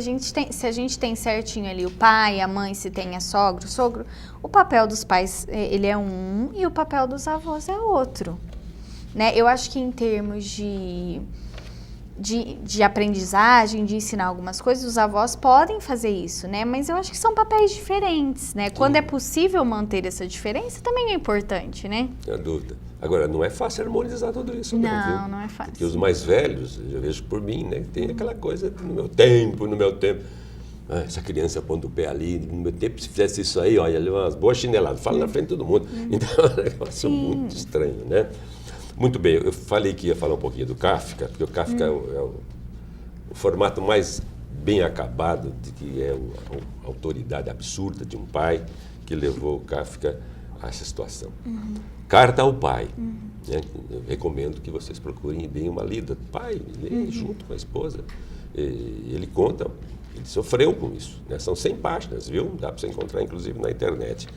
se a gente tem certinho ali o pai, a mãe, se tem a sogra, o sogro, o papel dos pais, ele é um e o papel dos avós é outro. Né? Eu acho que em termos de aprendizagem, de ensinar algumas coisas, os avós podem fazer isso, né? Mas eu acho que são papéis diferentes, né? Quando é possível manter essa diferença, também é importante, né? Não há dúvida. Agora, não é fácil harmonizar tudo isso, não, viu? Não é fácil. Porque os mais velhos, eu vejo por mim, né? Tem aquela coisa no meu tempo. Essa criança pondo o pé ali, no meu tempo, se fizesse isso aí, olha, umas boas chineladas, fala na frente de todo mundo. Então, é um negócio muito estranho, né? Muito bem, eu falei que ia falar um pouquinho do Kafka, porque o Kafka é o formato mais bem acabado, de que é a autoridade absurda de um pai que levou o Kafka a essa situação. Carta ao pai. Né? Eu recomendo que vocês procurem e deem uma lida. Pai, lê junto com a esposa. Ele conta, ele sofreu com isso. Né? São 100 páginas, viu? Dá para você encontrar, inclusive, na internet.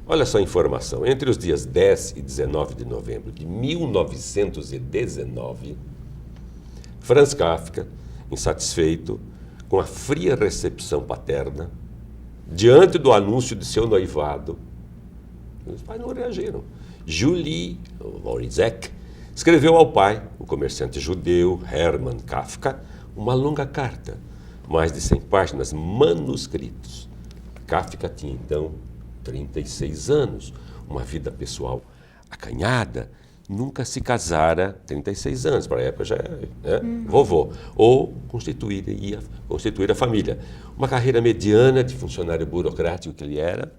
Olha só a informação. Entre os dias 10 e 19 de novembro de 1919, Franz Kafka, insatisfeito com a fria recepção paterna, diante do anúncio de seu noivado, os pais não reagiram. Julie Morizek escreveu ao pai, o comerciante judeu Hermann Kafka, uma longa carta, mais de 100 páginas, manuscritos. Kafka tinha, então, 36 anos, uma vida pessoal acanhada, nunca se casara, 36 anos, para a época já é vovô, ou constituir a família. Uma carreira mediana de funcionário burocrático que ele era,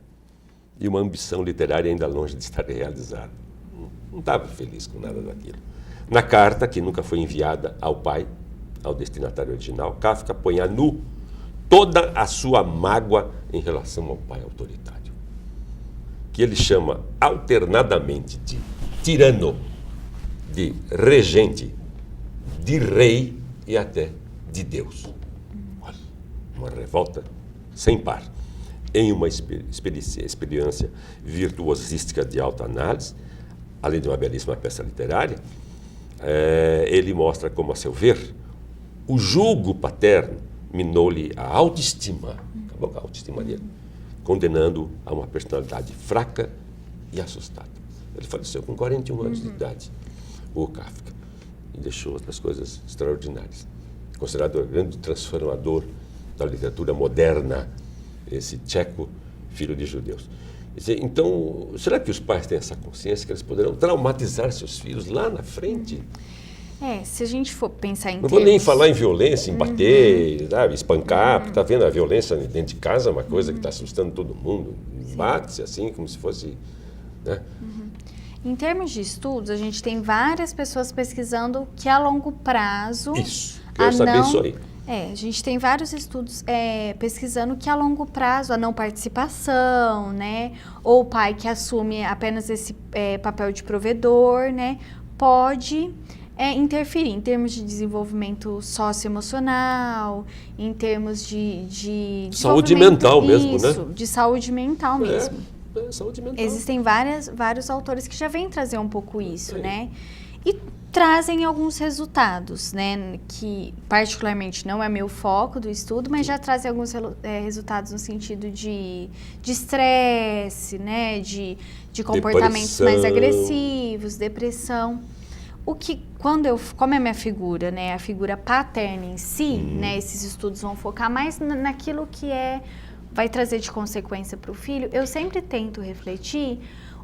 e uma ambição literária ainda longe de estar realizada. Não estava feliz com nada daquilo. Na carta, que nunca foi enviada ao pai, ao destinatário original, Kafka põe a nu toda a sua mágoa em relação ao pai autoritário, que ele chama alternadamente de tirano, de regente, de rei e até de Deus. Olha, uma revolta sem par. Em uma experiência virtuosística de alta análise, além de uma belíssima peça literária, ele mostra como, a seu ver, o julgo paterno minou-lhe a autoestima, acabou com a autoestima dele, condenando a uma personalidade fraca e assustada. Ele faleceu com 41 anos de idade, o Kafka, e deixou outras coisas extraordinárias. Considerado o grande transformador da literatura moderna, esse tcheco, filho de judeus. Então, será que os pais têm essa consciência que eles poderão traumatizar seus filhos lá na frente? Se a gente for pensar em Não vou nem falar em violência, em bater, sabe, espancar, porque tá vendo a violência dentro de casa é uma coisa que está assustando todo mundo. Bate-se assim, como se fosse... Né? Em termos de estudos, a gente tem várias pessoas pesquisando que a longo prazo... Isso, quero saber isso aí. A gente tem vários estudos pesquisando que a longo prazo a não participação, né? Ou o pai que assume apenas esse papel de provedor, né? Pode interferir em termos de desenvolvimento socioemocional, em termos de saúde mental mesmo, né? De saúde mental mesmo. Saúde mental. Existem vários autores que já vêm trazer um pouco isso, né? E trazem alguns resultados, né? Que particularmente não é meu foco do estudo, mas já trazem alguns resultados no sentido de estresse, né? De comportamentos depressão. Mais agressivos, depressão. Como é minha figura, né? A figura paterna em si, né? Esses estudos vão focar mais naquilo que vai trazer de consequência para o filho. Eu sempre tento refletir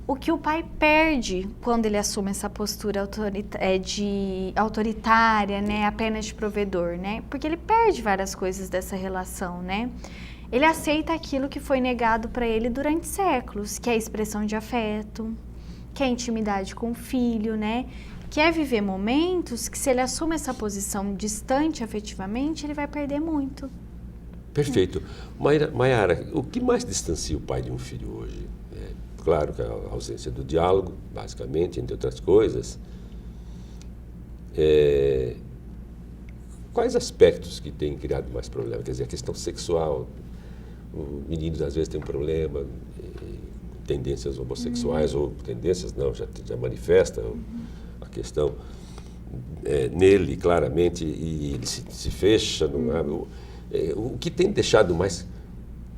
o que o pai perde quando ele assume essa postura autoritária, né? Apenas de provedor, né? Porque ele perde várias coisas dessa relação, né? Ele aceita aquilo que foi negado para ele durante séculos, que é a expressão de afeto, que é a intimidade com o filho, né? Que é viver momentos que, se ele assume essa posição distante afetivamente, ele vai perder muito. Perfeito. Mayara, o que mais distancia o pai de um filho hoje? Claro que a ausência do diálogo, basicamente, entre outras coisas. Quais aspectos que têm criado mais problema? Quer dizer, a questão sexual, meninos às vezes têm um problema, tendências homossexuais, ou tendências não, já manifesta a questão nele claramente, e ele se fecha. O que tem deixado mais,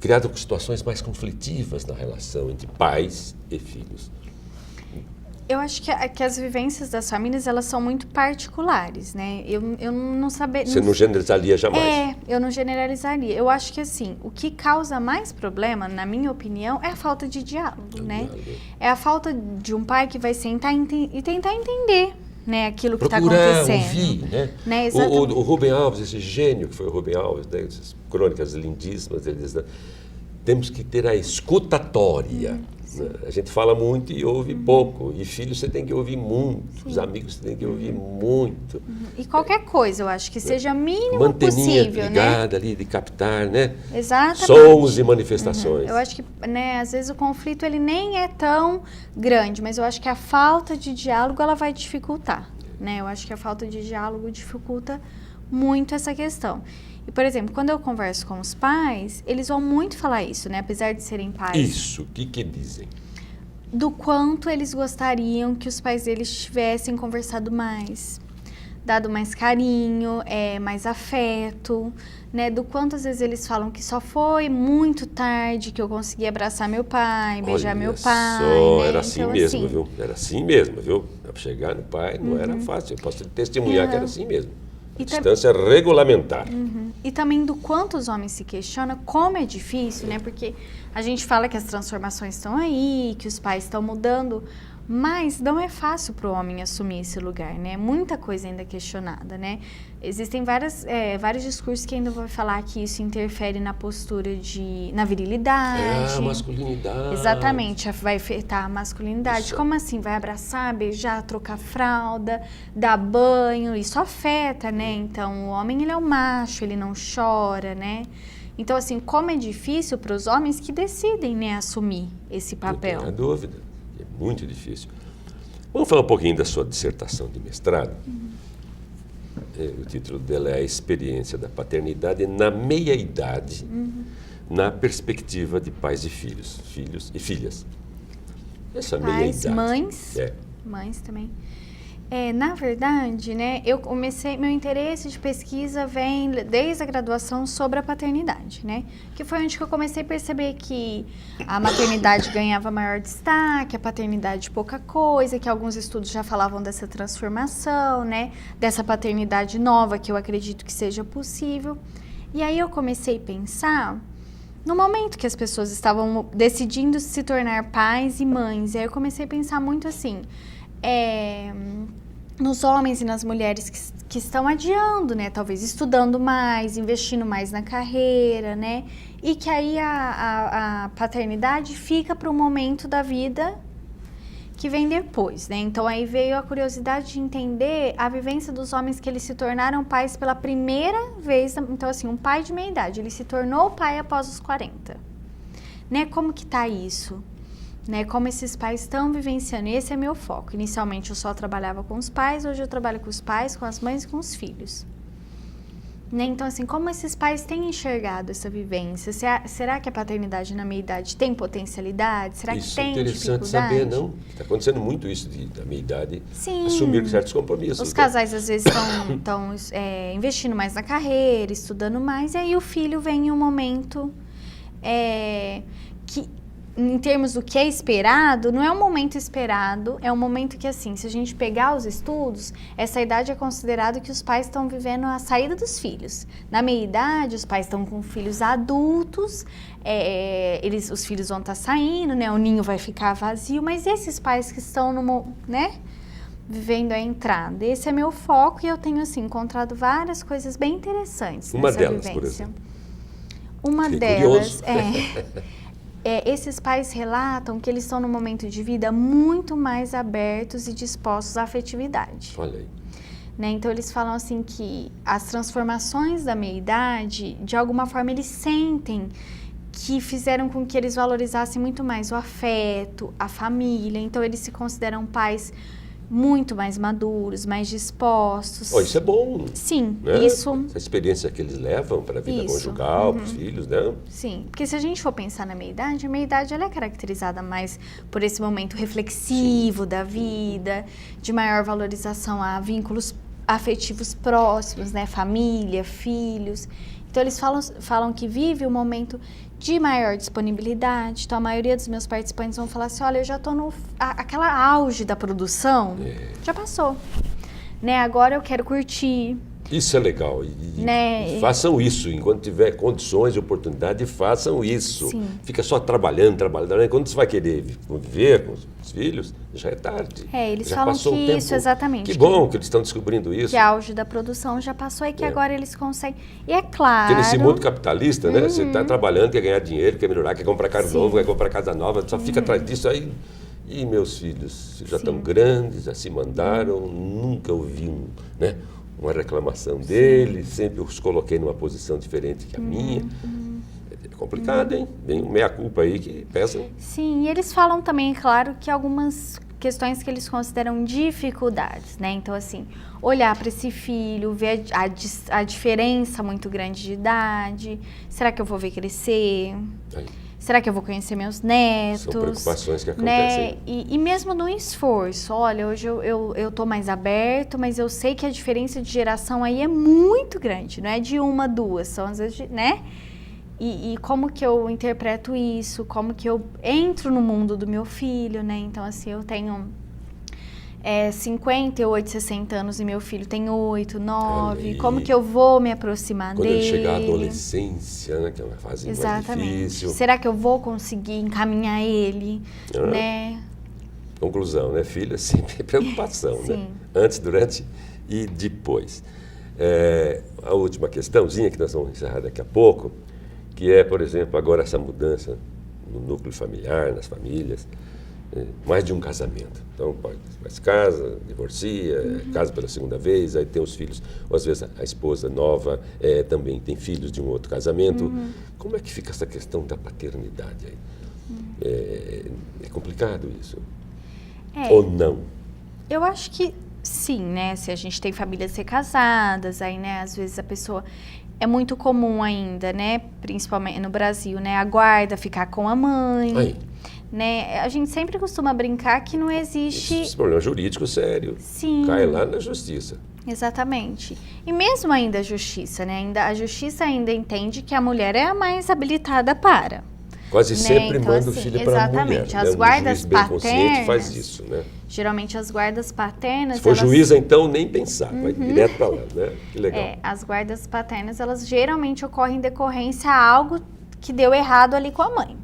criado situações mais conflitivas na relação entre pais e filhos? Eu acho que as vivências das famílias, elas são muito particulares, né? Eu não saberia... Você não generalizaria jamais? Eu não generalizaria. Eu acho que, assim, o que causa mais problema, na minha opinião, é a falta de diálogo, né? É a falta de um pai que vai sentar e tentar entender, né, aquilo que está acontecendo. Ouvir, né? O Rubem Alves, esse gênio que foi o Rubem Alves, né? Essas crônicas lindíssimas, ele diz, né? Temos que ter a escutatória. A gente fala muito e ouve pouco. E filhos você tem que ouvir muito. Os amigos você tem que ouvir muito. E qualquer coisa, eu acho que seja mínimo Manteninha possível, ligada ali, de captar, né? Exatamente. Sons e manifestações. Eu acho que, né, às vezes o conflito ele nem é tão grande, mas eu acho que a falta de diálogo ela vai dificultar, né? Eu acho que a falta de diálogo dificulta muito essa questão. E, por exemplo, quando eu converso com os pais, eles vão muito falar isso, né? Apesar de serem pais. Isso, o que dizem? Do quanto eles gostariam que os pais deles tivessem conversado mais, dado mais carinho, mais afeto, né? Do quanto às vezes eles falam que só foi muito tarde que eu consegui abraçar meu pai, beijar meu pai. Só, né? era assim então, mesmo, assim, viu? Era assim mesmo, viu? Chegar no pai não era fácil. Eu posso testemunhar que era assim mesmo. Distância regulamentar. E também do quanto os homens se questionam, como é difícil, né? Porque a gente fala que as transformações estão aí, que os pais estão mudando, mas não é fácil para o homem assumir esse lugar, né? Muita coisa ainda questionada, né? Existem vários discursos que ainda vão falar que isso interfere na postura na virilidade. A masculinidade. Exatamente, vai afetar a masculinidade. Isso. Como assim? Vai abraçar, beijar, trocar fralda, dar banho, isso afeta, né? Então, o homem, ele é o macho, ele não chora, né? Então, assim, como é difícil para os homens que decidem, né, assumir esse papel. Não tenho dúvida, é muito difícil. Vamos falar um pouquinho da sua dissertação de mestrado. O título dela é A Experiência da Paternidade na Meia-Idade, na perspectiva de pais e filhos e filhas. Essa meia-idade. Mães, mães também. Na verdade, né, meu interesse de pesquisa vem desde a graduação sobre a paternidade, né? Que foi onde que eu comecei a perceber que a maternidade ganhava maior destaque, a paternidade pouca coisa, que alguns estudos já falavam dessa transformação, né? Dessa paternidade nova que eu acredito que seja possível. E aí eu comecei a pensar no momento que as pessoas estavam decidindo se tornar pais e mães. E aí eu comecei a pensar muito assim... nos homens e nas mulheres que estão adiando, né? Talvez estudando mais, investindo mais na carreira, né? E que aí a paternidade fica para o momento da vida que vem depois, né? Então aí veio a curiosidade de entender a vivência dos homens que eles se tornaram pais pela primeira vez. Então assim, um pai de meia idade, ele se tornou pai após os 40, né? Como que tá isso? Né, como esses pais estão vivenciando, esse é meu foco. Inicialmente eu só trabalhava com os pais, hoje eu trabalho com os pais, com as mães e com os filhos. Né, então assim, como esses pais têm enxergado essa vivência? Será que a paternidade na meia-idade tem potencialidade? Será que tem dificuldade? Isso é interessante saber, não? Está acontecendo muito isso da meia-idade, assumir certos compromissos. Os casais às vezes estão investindo mais na carreira, estudando mais, e aí o filho vem em um momento que... Em termos do que é esperado, não é um momento esperado, é um momento que, assim, se a gente pegar os estudos, essa idade é considerado que os pais estão vivendo a saída dos filhos. Na meia-idade, os pais estão com filhos adultos, os filhos vão estar saindo, né? O ninho vai ficar vazio, mas esses pais que estão vivendo a entrada, esse é meu foco e eu tenho, assim, encontrado várias coisas bem interessantes Uma nessa delas, vivência. por exemplo. Uma delas esses pais relatam que eles estão num momento de vida muito mais abertos e dispostos à afetividade. Olha aí. Né? Então, eles falam assim que as transformações da meia-idade, de alguma forma, eles sentem que fizeram com que eles valorizassem muito mais o afeto, a família. Então, eles se consideram pais muito mais maduros, mais dispostos. Isso é bom. Sim, né? isso... Essa experiência que eles levam para a vida conjugal, para os filhos, né? Sim, porque se a gente for pensar na meia-idade, a meia-idade ela é caracterizada mais por esse momento reflexivo da vida, de maior valorização a vínculos afetivos próximos, né? Família, filhos. Então, eles falam que vive um momento de maior disponibilidade. Então, a maioria dos meus participantes vão falar assim, olha, eu já estou aquela auge da produção, já passou. Né? Agora eu quero curtir. Isso é legal. E façam isso. Enquanto tiver condições e oportunidade, façam isso. Sim. Fica só trabalhando. Quando você vai querer conviver com os filhos, já é tarde. Eles já falam passou que o tempo. isso, exatamente. Que bom que eles estão descobrindo isso. Que a auge da produção já passou e que agora eles conseguem. E é claro... Porque nesse mundo capitalista, né? Você está trabalhando, quer ganhar dinheiro, quer melhorar, quer comprar carro novo, quer comprar casa nova, só fica atrás disso aí. E meus filhos já estão grandes, já se mandaram, nunca ouvi uma reclamação deles, sempre os coloquei numa posição diferente que a minha. É complicado, hein? Vem um meia-culpa aí que pesa. Sim, e eles falam também, claro, que algumas questões que eles consideram dificuldades, né? Então, assim, olhar para esse filho, ver a diferença muito grande de idade. Será que eu vou ver crescer? Aí. Será que eu vou conhecer meus netos? São preocupações que né? acontecem. E mesmo no esforço, olha, hoje eu tô mais aberto, mas eu sei que a diferença de geração aí é muito grande, não é de uma, duas, são às vezes, né? E como que eu interpreto isso, como que eu entro no mundo do meu filho, né? Então, assim, eu tenho 58, 60 anos e meu filho tem 8, 9. Como que eu vou me aproximar dele? Quando ele chegar à adolescência, né, que é uma fase mais difícil. Será que eu vou conseguir encaminhar ele, né? Conclusão, né, filha? Sempre preocupação, né? Antes, durante e depois. A última questãozinha que nós vamos encerrar daqui a pouco, que é, por exemplo, agora essa mudança no núcleo familiar, nas famílias, mais de um casamento. Então, se casa, divorcia, casa pela segunda vez, aí tem os filhos, ou às vezes a esposa nova também tem filhos de um outro casamento. Como é que fica essa questão da paternidade aí? É complicado isso? Ou não? Eu acho que sim, né? Se a gente tem famílias recasadas, aí, né, às vezes a pessoa... É muito comum ainda, né? Principalmente no Brasil, né? A guarda ficar com a mãe. Aí. Né? A gente sempre costuma brincar que não existe... Esse problema jurídico sério. Sim. Cai lá na justiça. Exatamente. E mesmo ainda a justiça, né? A justiça ainda entende que a mulher é a mais habilitada para. Quase sempre então, manda o assim, filho para a mulher. Exatamente. As né? guardas juiz bem consciente paternas... faz isso, né? Geralmente as guardas paternas... Se for juíza, então, nem pensar. Vai direto para lá, né? Que legal. As guardas paternas, elas geralmente ocorrem em decorrência a algo que deu errado ali com a mãe.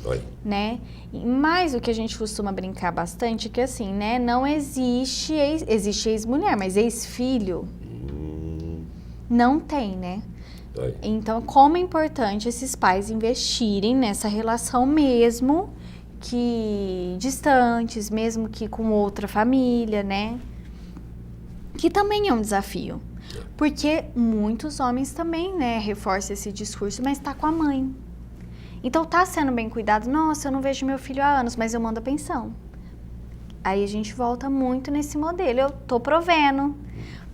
Oi. Né? Mas o que a gente costuma brincar bastante é que assim, né, não existe ex-mulher, mas ex-filho não tem, né? Oi. Então, como é importante esses pais investirem nessa relação mesmo que distantes, mesmo que com outra família, né? Que também é um desafio. Porque muitos homens também, né, reforçam esse discurso, mas tá com a mãe. Então tá sendo bem cuidado. Nossa, eu não vejo meu filho há anos, mas eu mando a pensão. Aí a gente volta muito nesse modelo. Eu tô provendo,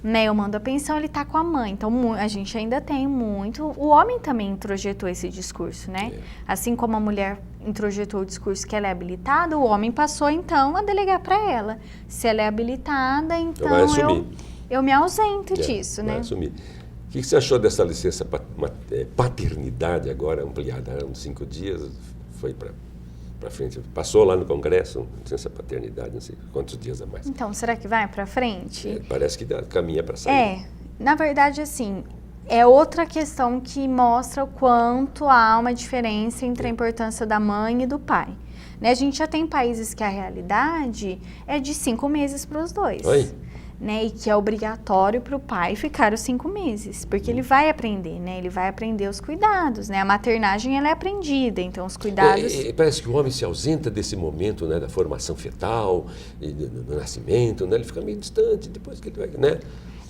né? Eu mando a pensão, ele tá com a mãe. Então a gente ainda tem muito. O homem também introjetou esse discurso, né? Assim como a mulher introjetou o discurso que ela é habilitada, o homem passou então a delegar para ela. Se ela é habilitada, então eu me ausento disso, né? Vai assumir. O que você achou dessa licença paternidade agora ampliada? Uns 5 dias, foi para frente. Passou lá no Congresso, licença paternidade, não sei quantos dias a mais. Então, será que vai para frente? Parece que caminha para sair. Na verdade, assim, é outra questão que mostra o quanto há uma diferença entre a importância da mãe e do pai. Né? A gente já tem países que a realidade é de 5 meses para os dois. Oi? Né, e que é obrigatório para o pai ficar os 5 meses, porque ele vai aprender, né? Ele vai aprender os cuidados, né? A maternagem, ela é aprendida, então os cuidados... Parece que o homem se ausenta desse momento, né, da formação fetal, do nascimento, né? Ele fica meio distante, depois que ele vai, né?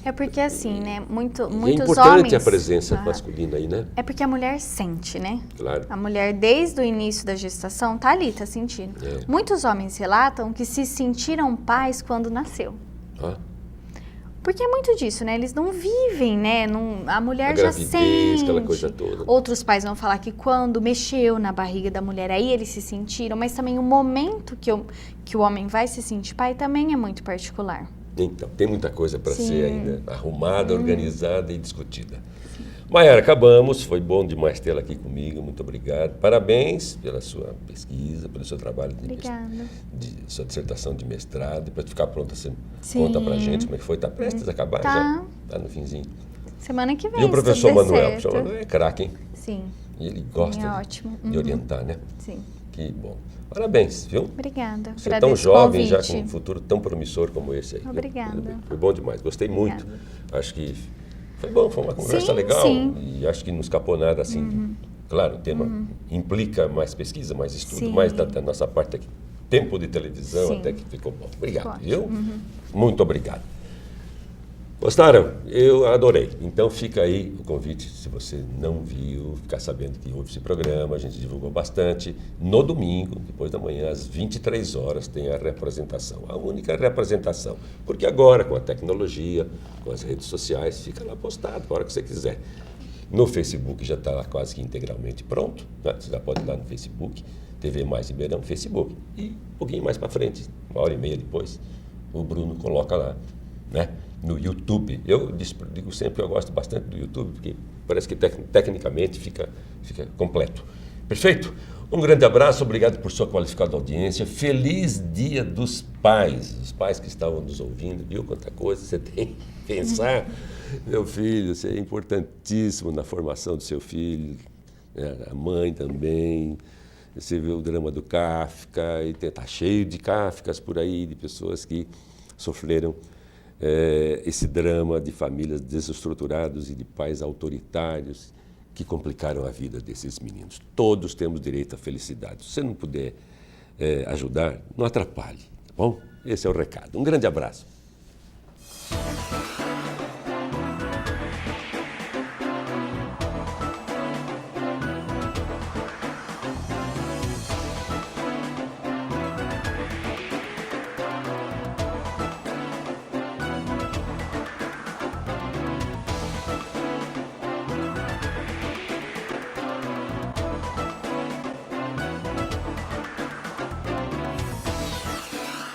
É porque assim, né? Muitos homens... É importante a presença masculina aí, né? É porque a mulher sente, né? Claro. A mulher, desde o início da gestação, tá ali, tá sentindo. Muitos homens relatam que se sentiram pais quando nasceu. Porque é muito disso, né? Eles não vivem, né? A mulher já sente. Aquela coisa toda. Outros pais vão falar que quando mexeu na barriga da mulher, aí eles se sentiram. Mas também o momento que o homem vai se sentir pai também é muito particular. Então, tem muita coisa para ser ainda arrumada, organizada e discutida. Maiara, acabamos. Foi bom demais tê-la aqui comigo. Muito obrigado. Parabéns pela sua pesquisa, pelo seu trabalho de sua dissertação de mestrado. Depois de ficar pronta, você conta pra gente como é que foi. Está prestes a acabar já? Está no finzinho. Semana que vem. E o professor Manuel? O professor Manuel é craque, hein? Sim. E ele gosta de orientar, né? Sim. Que bom. Parabéns, viu? Obrigada. Você é tão jovem, já com um futuro tão promissor como esse aí. Obrigada. Foi bom demais. Gostei muito. Acho que foi bom, foi uma conversa legal. E acho que não escapou nada assim. Claro, o tema implica mais pesquisa, mais estudo, mais da nossa parte aqui. Tempo de televisão até que ficou bom. Obrigado, viu? Muito obrigado. Gostaram? Eu adorei. Então fica aí o convite, se você não viu, ficar sabendo que houve esse programa, a gente divulgou bastante. No domingo, depois da manhã, às 23 horas, tem a reapresentação. A única reapresentação. Porque agora, com a tecnologia, com as redes sociais, fica lá postado, a hora que você quiser. No Facebook já está quase que integralmente pronto. Né? Você já pode ir lá no Facebook, TV Mais Ribeirão, Facebook. E um pouquinho mais para frente, 1h30 depois, o Bruno coloca lá, né? No YouTube. Eu digo sempre que eu gosto bastante do YouTube, porque parece que tecnicamente fica completo. Perfeito? Um grande abraço, obrigado por sua qualificada audiência. Feliz Dia dos Pais. Os pais que estavam nos ouvindo, viu quanta coisa você tem que pensar? Meu filho, você é importantíssimo na formação do seu filho, né? A mãe também. Você vê o drama do Kafka, e está cheio de Kafkas por aí, de pessoas que sofreram esse drama de famílias desestruturadas e de pais autoritários que complicaram a vida desses meninos. Todos temos direito à felicidade. Se você não puder ajudar, não atrapalhe, tá bom? Esse é o recado. Um grande abraço.